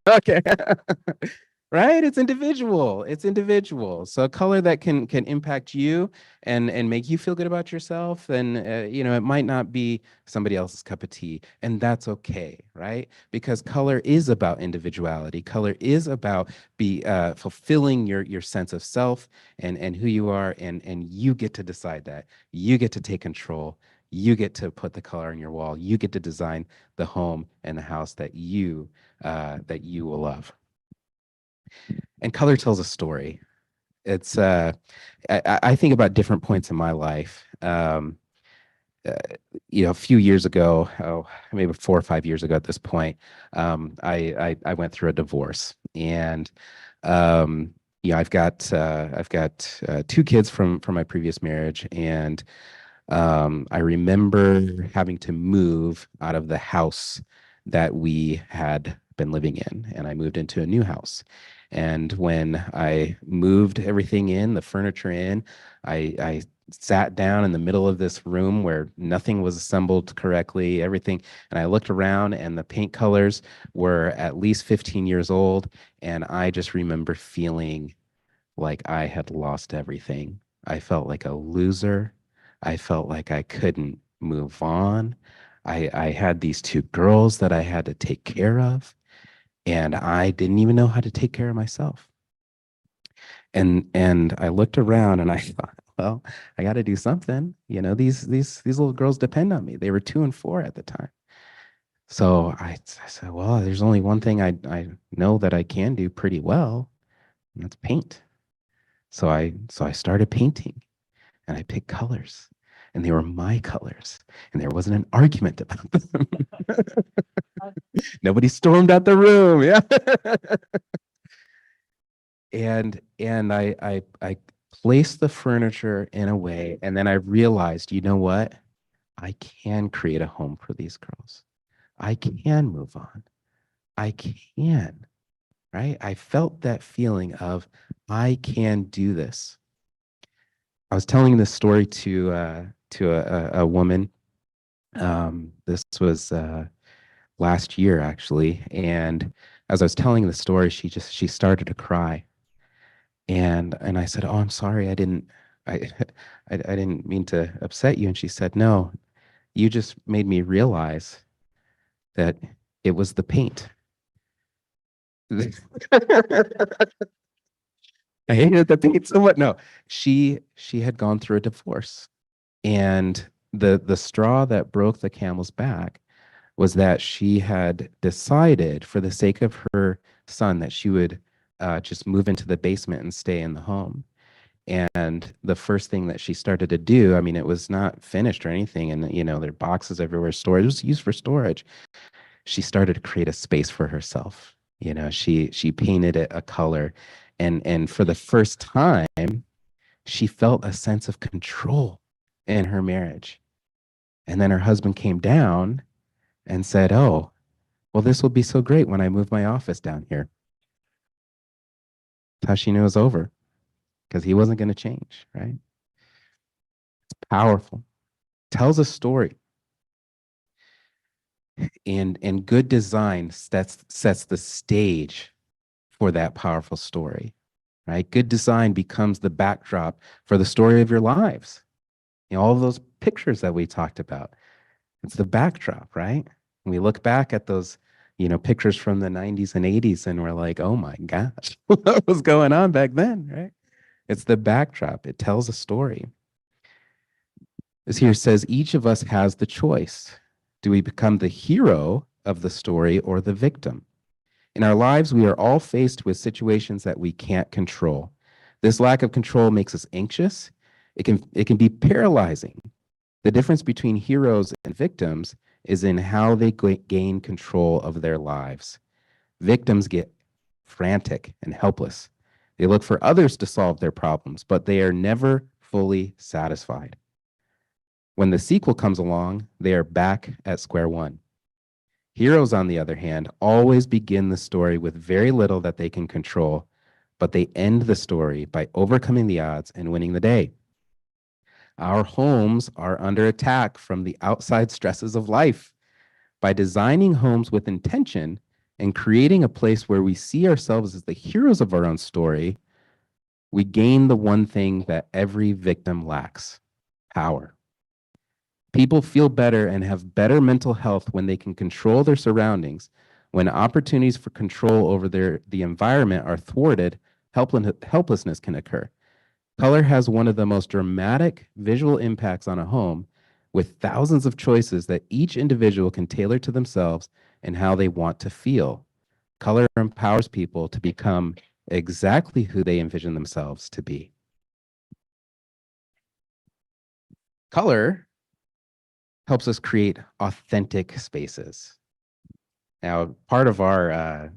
Okay. Right? It's individual. It's individual. So a color that can impact you and make you feel good about yourself, then it might not be somebody else's cup of tea, and that's okay, right? Because color is about individuality. Color is about fulfilling your sense of self and who you are, and you get to decide that. You get to take control. You get to put the color on your wall. You get to design the home and the house that you will love. And color tells a story. It's I think about different points in my life. A few years ago, maybe 4 or 5 years ago at this point, I went through a divorce, and I've got 2 kids from my previous marriage, and I remember having to move out of the house that we had been living in, and I moved into a new house. And when I moved everything in, the furniture in, I sat down in the middle of this room where nothing was assembled correctly, everything. And I looked around, and the paint colors were at least 15 years old. And I just remember feeling like I had lost everything. I felt like a loser. I felt like I couldn't move on. I had these 2 girls that I had to take care of, and I didn't even know how to take care of myself. And I looked around and I thought, well, I got to do something. These little girls depend on me. They were 2 and 4 at the time. So I said, well, there's only one thing I know that I can do pretty well, and that's paint. So I started painting, and I picked colors, and they were my colors, and there wasn't an argument about them. Nobody stormed out the room. Yeah. and I placed the furniture in a way, and then I realized, you know what? I can create a home for these girls. I can move on. I can, right? I felt that feeling of I can do this. I was telling this story to a woman. This was last year, actually, and as I was telling the story, she started to cry, and I said, "Oh, I'm sorry, I didn't mean to upset you." And she said, "No, you just made me realize that it was the paint." I hated the paint so much. No, she had gone through a divorce, and the straw that broke the camel's back was that she had decided, for the sake of her son, that she would just move into the basement and stay in the home. And the first thing that she started to do, I mean, it was not finished or anything, and there are boxes everywhere stored. It was used for storage. She started to create a space for herself. She painted it a color, and for the first time, she felt a sense of control in her marriage. And then her husband came down and said, "Oh, well, this will be so great when I move my office down here." That's how she knew it was over, because he wasn't going to change, right? It's powerful. Tells a story. And good design sets the stage for that powerful story, right? Good design becomes the backdrop for the story of your lives. You know, all of those pictures that we talked about, it's the backdrop, right? And we look back at those, pictures from the 90s and 80s, and we're like, oh my gosh, what was going on back then, right? It's the backdrop. It tells a story. This here says each of us has the choice. Do we become the hero of the story or the victim? In our lives, we are all faced with situations that we can't control. This lack of control makes us anxious. It can be paralyzing. The difference between heroes and victims is in how they gain control of their lives. Victims get frantic and helpless. They look for others to solve their problems, but they are never fully satisfied. When the sequel comes along, they are back at square one. Heroes, on the other hand, always begin the story with very little that they can control, but they end the story by overcoming the odds and winning the day. Our homes are under attack from the outside stresses of life. By designing homes with intention and creating a place where we see ourselves as the heroes of our own story, we gain the one thing that every victim lacks: power. People feel better and have better mental health when they can control their surroundings. When opportunities for control over the environment are thwarted, helplessness can occur. Color has one of the most dramatic visual impacts on a home, with thousands of choices that each individual can tailor to themselves and how they want to feel. Color empowers people to become exactly who they envision themselves to be. Color helps us create authentic spaces. Now, part of our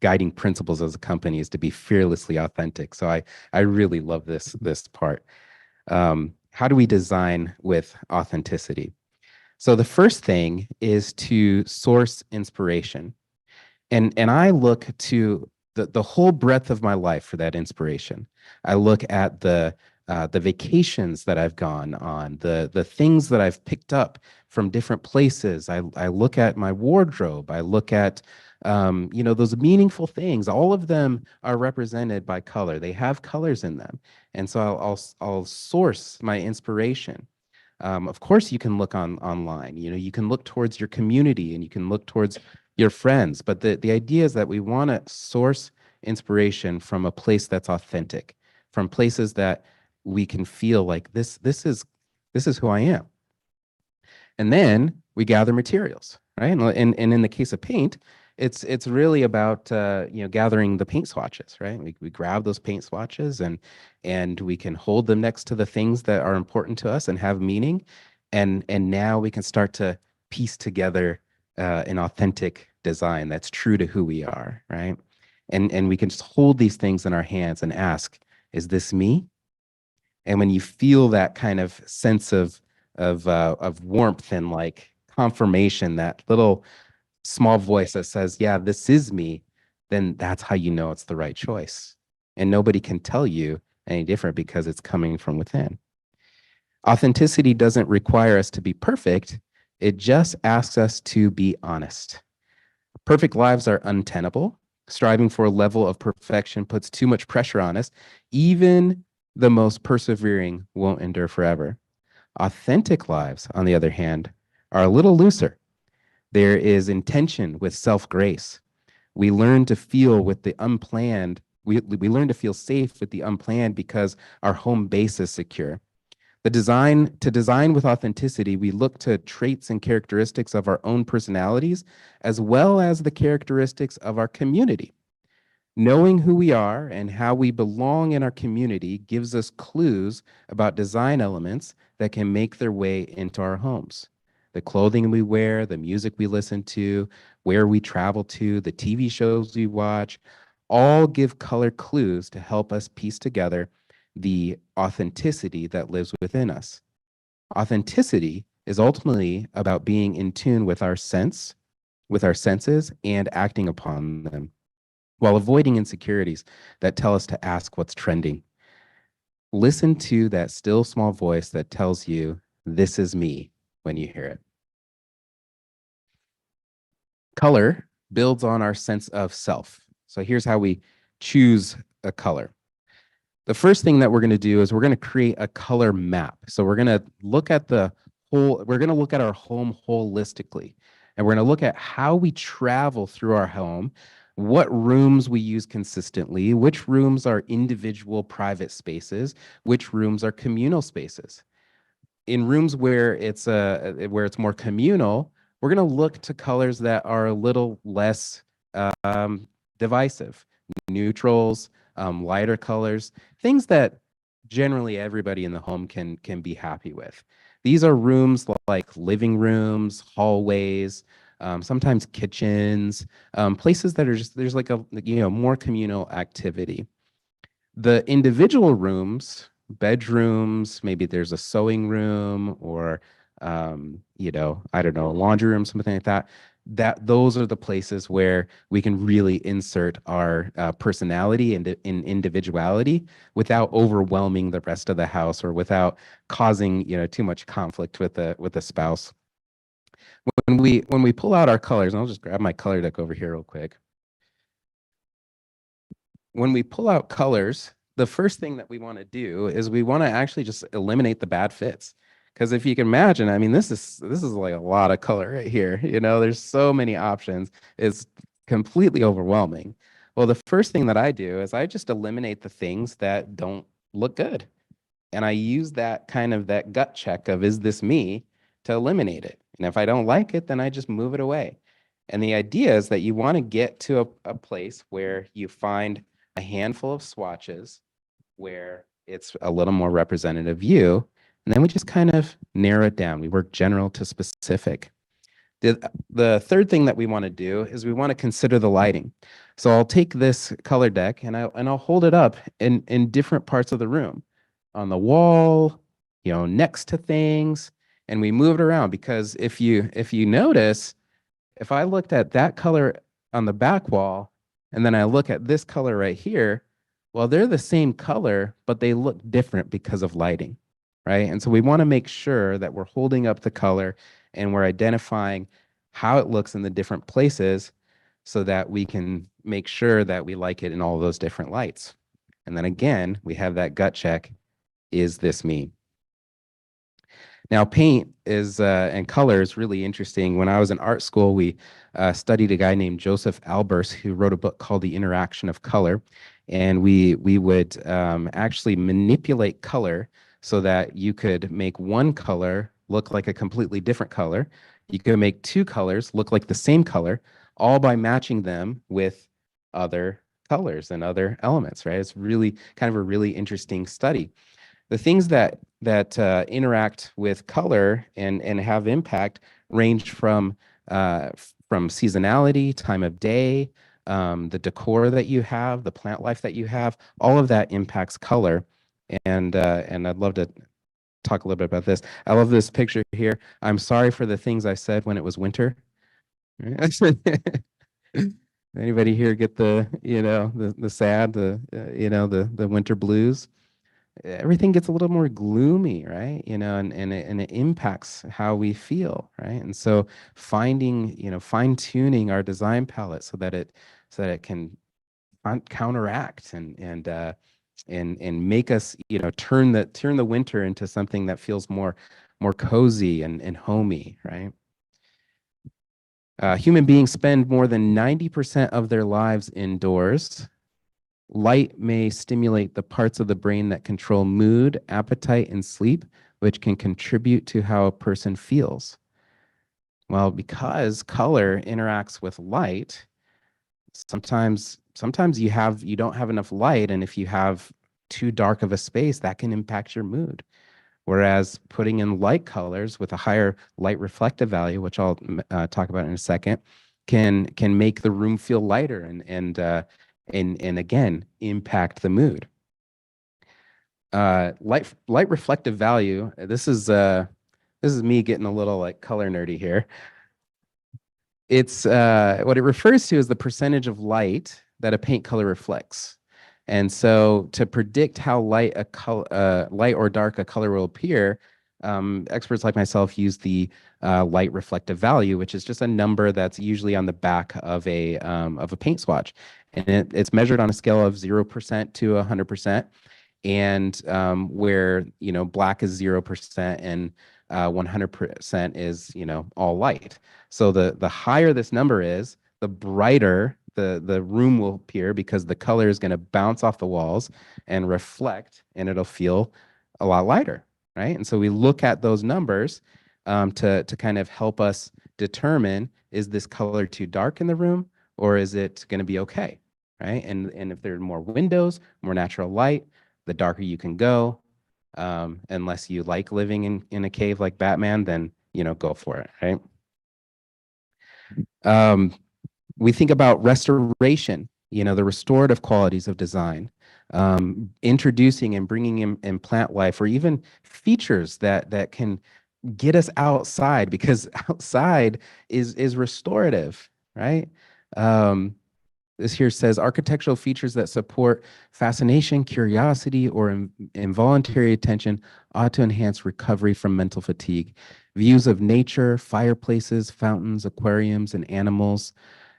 guiding principles as a company is to be fearlessly authentic. So I really love this part. How do we design with authenticity? So the first thing is to source inspiration. And I look to the whole breadth of my life for that inspiration. I look at the vacations that I've gone on, the things that I've picked up from different places. I look at my wardrobe. I look at those meaningful things. All of them are represented by color. They have colors in them, and so I'll source my inspiration. Of course, you can look online. You can look towards your community and you can look towards your friends. But the idea is that we want to source inspiration from a place that's authentic, from places that we can feel like this is who I am. And then we gather materials, right? And in the case of paint, it's really about gathering the paint swatches, right? We grab those paint swatches and we can hold them next to the things that are important to us and have meaning, and now we can start to piece together an authentic design that's true to who we are, right? And we can just hold these things in our hands and ask, is this me? And when you feel that kind of sense of warmth and like confirmation, that little small voice that says, yeah, this is me, then that's how you know it's the right choice. And nobody can tell you any different because it's coming from within. Authenticity doesn't require us to be perfect. It just asks us to be honest. Perfect lives are untenable. Striving for a level of perfection puts too much pressure on us. Even the most persevering won't endure forever. Authentic lives, on the other hand, are a little looser. There is intention with self-grace. We learn to feel with the unplanned. We learn to feel safe with the unplanned because our home base is secure. To design with authenticity, we look to traits and characteristics of our own personalities, as well as the characteristics of our community. Knowing who we are and how we belong in our community gives us clues about design elements that can make their way into our homes. The clothing we wear, the music we listen to, where we travel to, the TV shows we watch, all give color clues to help us piece together the authenticity that lives within us. Authenticity is ultimately about being in tune with our senses and acting upon them, while avoiding insecurities that tell us to ask what's trending. Listen to that still small voice that tells you, this is me, when you hear it. Color builds on our sense of self. So here's how we choose a color. The first thing that we're going to do is we're going to create a color map. So we're going to look at we're going to look at our home holistically. And we're going to look at how we travel through our home, what rooms we use consistently, which rooms are individual private spaces, which rooms are communal spaces. In rooms where it's more communal, we're going to look to colors that are a little less divisive, neutrals, lighter colors, things that generally everybody in the home can be happy with. These are rooms like living rooms, hallways, sometimes kitchens, places that are just, there's like a, more communal activity. The individual rooms, bedrooms, maybe there's a sewing room or, I don't know, a laundry room, something like that. Those are the places where we can really insert our personality and in individuality without overwhelming the rest of the house or without causing, too much conflict with the spouse. When we pull out our colors, and I'll just grab my color deck over here real quick. When we pull out colors, the first thing that we want to do is we want to actually just eliminate the bad fits. Because if you can imagine, I mean, this is like a lot of color right here. There's so many options. It's completely overwhelming. Well, the first thing that I do is I just eliminate the things that don't look good. And I use that gut check of, is this me, to eliminate it. And if I don't like it, then I just move it away. And the idea is that you want to get to a place where you find a handful of swatches where it's a little more representative of you. And then we just kind of narrow it down. We work general to specific. The third thing that we want to do is we want to consider the lighting. So I'll take this color deck and I'll hold it up in different parts of the room, on the wall, next to things, and we move it around. Because if you notice, if I looked at that color on the back wall and then I look at this color right here, well, they're the same color, but they look different because of lighting, right? And so we want to make sure that we're holding up the color and we're identifying how it looks in the different places so that we can make sure that we like it in all those different lights. And then again, we have that gut check. Is this me? Now, paint is and color is really interesting. When I was in art school, we studied a guy named Joseph Albers who wrote a book called The Interaction of Color. And we would actually manipulate color so that you could make one color look like a completely different color. You could make two colors look like the same color, all by matching them with other colors and other elements, right? It's really kind of a really interesting study. The things that interact with color and have impact range from seasonality, time of day, the decor that you have, the plant life that you have. All of that impacts color, and I'd love to talk a little bit about this. I love this picture here. I'm sorry for the things I said when it was winter. Anybody here get the sad, the winter blues? Everything gets a little more gloomy, right? And it impacts how we feel, right? And so finding, fine-tuning our design palette so that it can counteract and make us, turn the winter into something that feels more cozy and homey, right? Human beings spend more than 90% of their lives indoors. Light may stimulate the parts of the brain that control mood, appetite, and sleep, which can contribute to how a person feels. Well, because color interacts with light, sometimes you don't have enough light, and if you have too dark of a space, that can impact your mood. Whereas putting in light colors with a higher light reflective value, which I'll talk about in a second, can make the room feel lighter and again impact the mood. Light reflective value. This is me getting a little like color nerdy here. It's what it refers to as the percentage of light that a paint color reflects. And so to predict how light or dark a color will appear, experts like myself use the light reflective value, which is just a number that's usually on the back of a paint swatch, and it's measured on a scale of 0% to 100%, and where black is 0% and 100% is all light. So the higher this number is, the brighter the room will appear, because the color is going to bounce off the walls and reflect, and it'll feel a lot lighter, right? And so we look at those numbers to kind of help us determine, is this color too dark in the room, or is it going to be okay, right? And if there are more windows, more natural light, the darker you can go. Unless you like living in a cave like Batman, then go for it, right? We think about restoration, the restorative qualities of design, introducing and bringing in plant life, or even features that can get us outside, because outside is restorative, right? This here says architectural features that support fascination, curiosity, or involuntary attention ought to enhance recovery from mental fatigue. Views of nature, fireplaces, fountains, aquariums, and animals,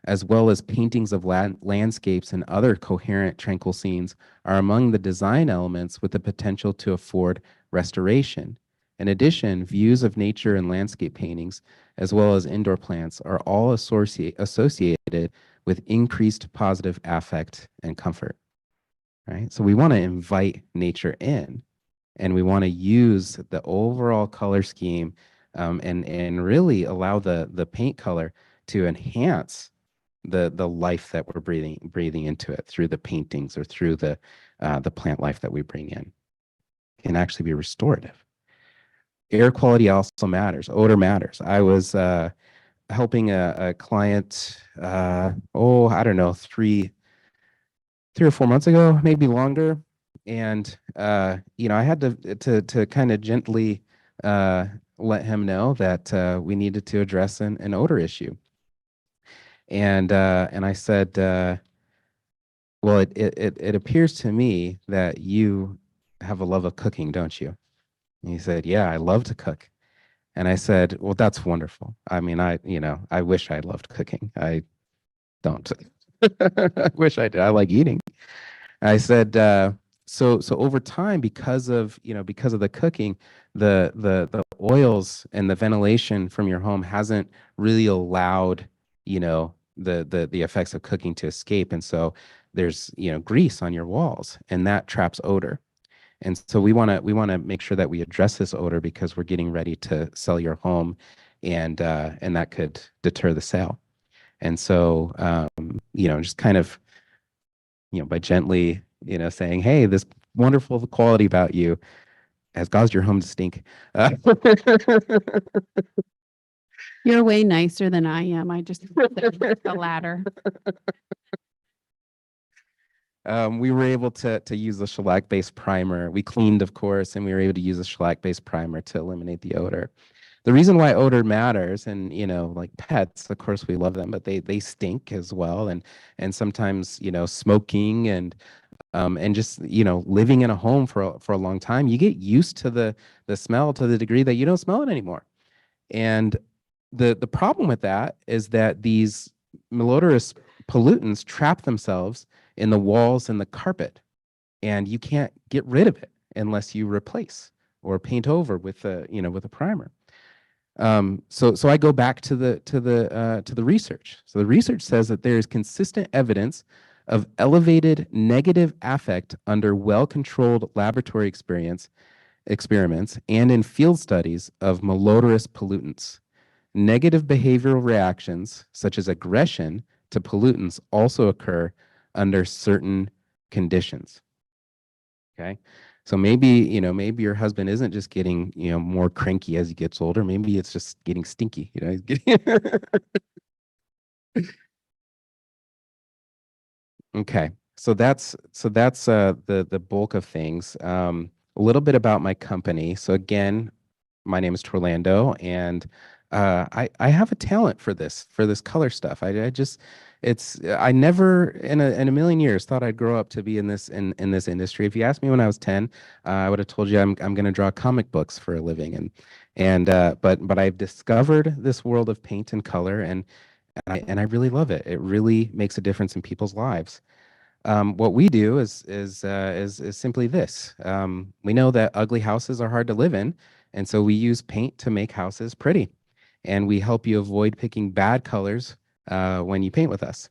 as well as paintings of landscapes and other coherent, tranquil scenes, are among the design elements with the potential to afford restoration. In addition, views of nature and landscape paintings, as well as indoor plants, are all associated with increased positive affect and comfort, right? So we want to invite nature in, and we want to use the overall color scheme and really allow the paint color to enhance the life that we're breathing into it through the paintings or through the plant life that we bring in. It can actually be restorative. Air quality also matters. Odor matters. I was helping a client, I don't know, three or 4 months ago, maybe longer. And, I had to kind of gently let him know that we needed to address an odor issue. And I said, well, it appears to me that you have a love of cooking, don't you? And he said, yeah, I love to cook. And I said, well, that's wonderful. I mean, I wish I loved cooking. I don't. I wish I did. I like eating. I said, so over time, because of the cooking, the oils and the ventilation from your home hasn't really allowed, the effects of cooking to escape. And so there's, grease on your walls, and that traps odor. And so we want to make sure that we address this odor, because we're getting ready to sell your home, and that could deter the sale. And so just kind of by gently saying, hey, this wonderful quality about you has caused your home to stink. You're way nicer than I am. I just the latter. We were able to use the shellac-based primer. We cleaned, of course, and we were able to use a shellac-based primer to eliminate the odor. The reason why odor matters, and like pets, of course, we love them, but they stink as well, and sometimes smoking and just living in a home for a long time, you get used to the smell to the degree that you don't smell it anymore. And the problem with that is that these malodorous pollutants trap themselves in the walls and the carpet, and you can't get rid of it unless you replace or paint over with a primer. So I go back to the research. So the research says that there is consistent evidence of elevated negative affect under well-controlled laboratory experiments and in field studies of malodorous pollutants. Negative behavioral reactions, such as aggression to pollutants, also occur under certain conditions. Okay. So maybe, maybe your husband isn't just getting, more cranky as he gets older. Maybe it's just getting stinky, he's getting Okay. So that's the bulk of things. A little bit about my company. So again, my name is Torlando, and I have a talent for this color stuff. I never in a million years thought I'd grow up to be in this industry. If you asked me when I was 10, I would have told you I'm going to draw comic books for a living, but I've discovered this world of paint and color, and I really love it. It really makes a difference in people's lives. What we do is simply this. We know that ugly houses are hard to live in, and so we use paint to make houses pretty, and we help you avoid picking bad colors when you paint with us.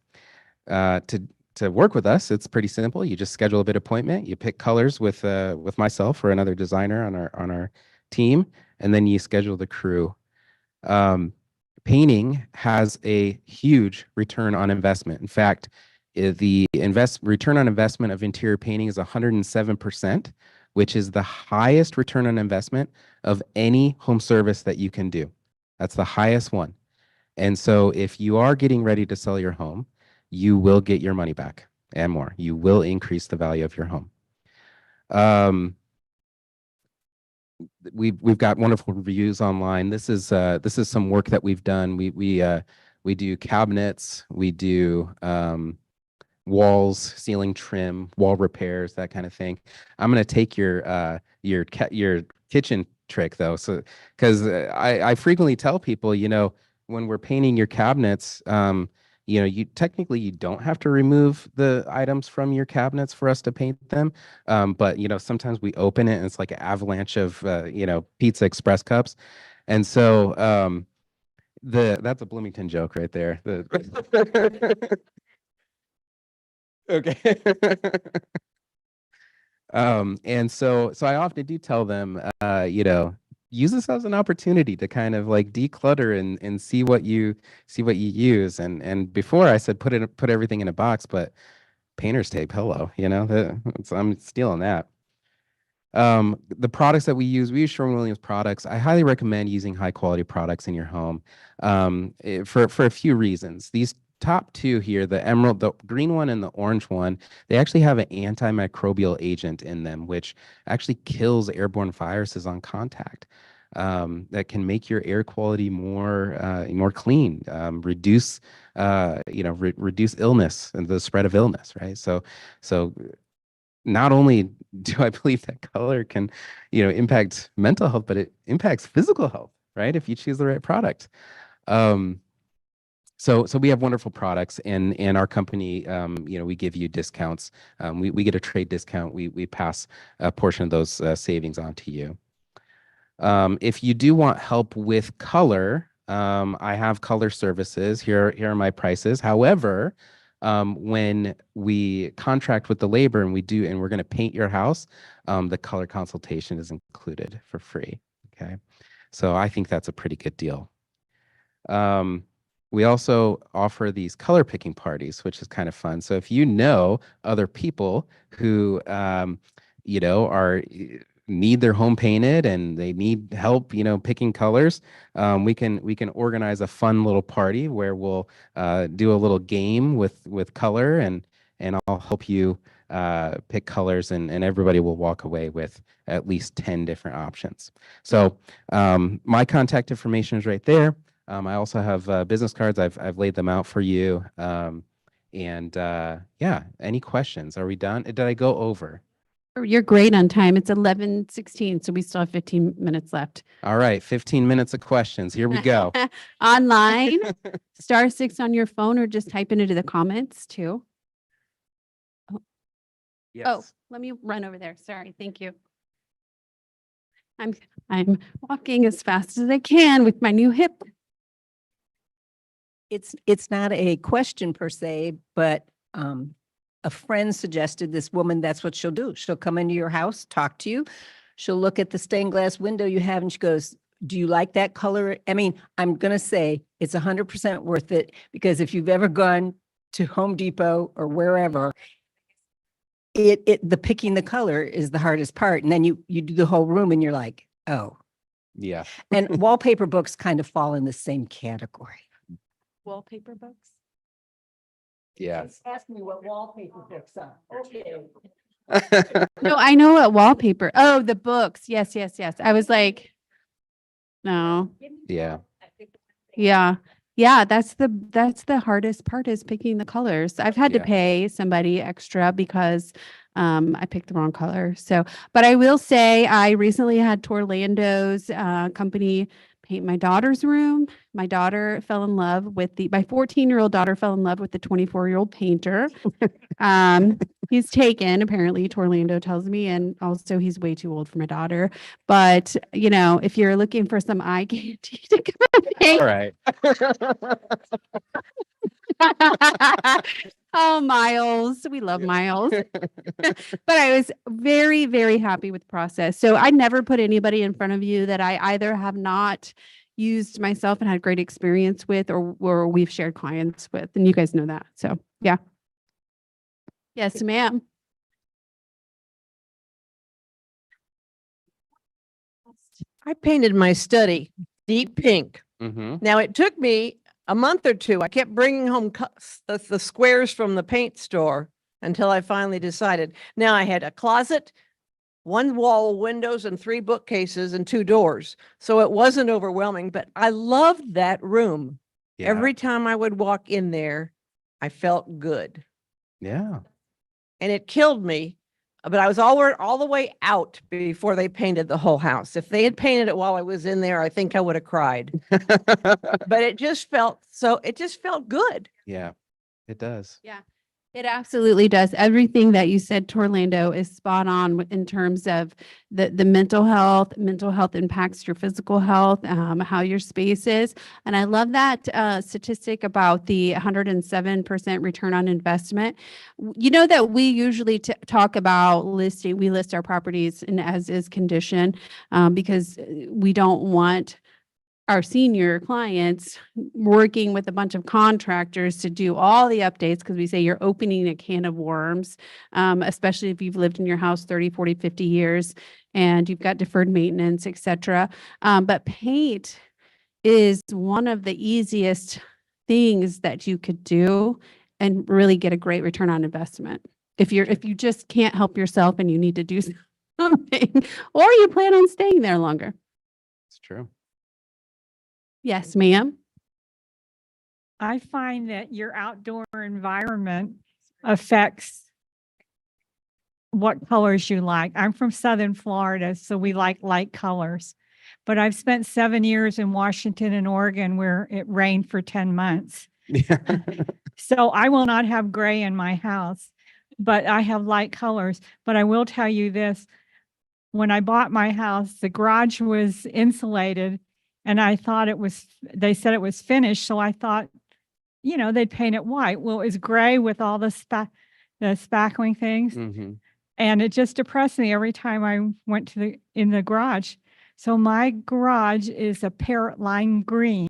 To work with us, it's pretty simple. You just schedule a bit appointment. You pick colors with myself or another designer on our team, and then you schedule the crew. Painting has a huge return on investment. In fact, the return on investment of interior painting is 107%, which is the highest return on investment of any home service that you can do. That's the highest one. And so if you are getting ready to sell your home, you will get your money back and more. You will increase the value of your home. We've got wonderful reviews online. This is some work that we've done. We do cabinets, we do walls, ceiling trim, wall repairs, that kind of thing. I'm going to take your kitchen trick though, so because I frequently tell people, when we're painting your cabinets, you technically you don't have to remove the items from your cabinets for us to paint them, but sometimes we open it and it's like an avalanche of Pizza Express cups, and so that's a Bloomington joke right there. Okay. And so I often do tell them, use this as an opportunity to kind of like declutter and see what you use. And before I said put everything in a box, but painter's tape, hello, I'm stealing that. The products that we use Sherwin-Williams products. I highly recommend using high quality products in your home for a few reasons. These top two here, the green one and the orange one, they actually have an antimicrobial agent in them, which actually kills airborne viruses on contact. That can make your air quality more clean, reduce reduce illness and the spread of illness, right? So not only do I believe that color can, impact mental health, but it impacts physical health, right? If you choose the right product. So we have wonderful products, and our company, we give you discounts. We get a trade discount. We pass a portion of those savings on to you. If you do want help with color, I have color services. Here are my prices. However, when we contract with the labor and we're going to paint your house, the color consultation is included for free. Okay, so I think that's a pretty good deal. We also offer these color picking parties, which is kind of fun. So if you know other people who, need their home painted and they need help, picking colors, we can organize a fun little party where we'll do a little game with color, and I'll help you pick colors, and everybody will walk away with at least 10 different options. So my contact information is right there. I also have business cards. I've laid them out for you. Yeah, any questions? Are we done? Did I go over? You're great on time. It's 11:16, so we still have 15 minutes left. All right, 15 minutes of questions. Here we go. Online, *6 on your phone, or just type it into the comments too. Yes. Oh, let me run over there. Sorry. Thank you. I'm walking as fast as I can with my new hip. It's not a question per se, but a friend suggested this woman, that's what she'll do. She'll come into your house, talk to you. She'll look at the stained glass window you have and she goes, do you like that color? I mean, I'm going to say it's 100% worth it, because if you've ever gone to Home Depot or wherever, the picking the color is the hardest part. And then you do the whole room and you're like, oh. Yeah. And wallpaper books kind of fall in the same category. Wallpaper books. Yeah. Ask me what wallpaper books are. Okay. No, I know what wallpaper. Oh, the books. Yes. I was like, no. Yeah. I think Yeah. Yeah, that's the hardest part is picking the colors. I've had to Yeah. pay somebody extra because I picked the wrong color. So, but I will say I recently had Torlando's company paint my daughter's room. My daughter fell in love with my 14-year-old daughter fell in love with the 24-year-old painter. He's taken, apparently, Torlando tells me, and also he's way too old for my daughter. But, you know, if you're looking for some eye candy to come and paint, All right. oh, Miles. We love Miles. But I was very, very happy with the process. So I never put anybody in front of you that I either have not used myself and had great experience with or we've shared clients with. And you guys know that. So yeah. Yes, ma'am. I painted my study deep pink. Mm-hmm. Now, it took me a month or two. I kept bringing home the squares from the paint store until I finally decided. Now I had a closet, one wall, windows, and 3 bookcases and 2 doors. So it wasn't overwhelming, but I loved that room. Yeah. Every time I would walk in there, I felt good. Yeah. And it killed me. But I was all the way out before they painted the whole house. If they had painted it while I was in there, I think I would have cried. But it just felt good. Yeah, it does. Yeah, it absolutely does. Everything that you said, Torlando, is spot on in terms of the mental health. Mental health impacts your physical health, how your space is. And I love that statistic about the 107% return on investment. You know that we usually talk about listing, we list our properties in as is condition because we don't want our senior clients working with a bunch of contractors to do all the updates because we say you're opening a can of worms, especially if you've lived in your house 30, 40, 50 years and you've got deferred maintenance, et cetera. But paint is one of the easiest things that you could do and really get a great return on investment. If you just can't help yourself and you need to do something or you plan on staying there longer. It's true. Yes, ma'am. I find that your outdoor environment affects what colors you like. I'm from Southern Florida, so we like light colors. But I've spent 7 years in Washington and Oregon where it rained for 10 months. Yeah. So I will not have gray in my house, but I have light colors. But I will tell you this, when I bought my house, the garage was insulated and I thought they said it was finished. So I thought, you know, they'd paint it white. Well, it was gray with all the spackling things. Mm-hmm. And it just depressed me every time I went in the garage. So my garage is a parrot lime green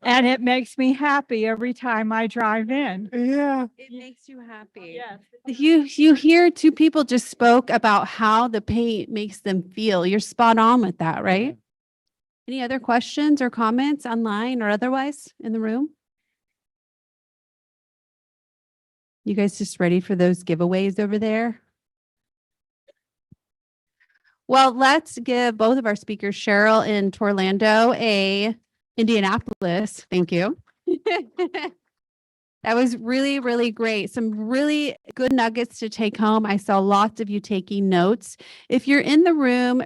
and it makes me happy every time I drive in. Yeah. It makes you happy. Yes. You hear 2 people just spoke about how the paint makes them feel. You're spot on with that, right? Any other questions or comments online or otherwise in the room? You guys just ready for those giveaways over there? Well, let's give both of our speakers, Cheryl in Torlando, Indianapolis. Thank you. That was really, really great. Some really good nuggets to take home. I saw lots of you taking notes. If you're in the room,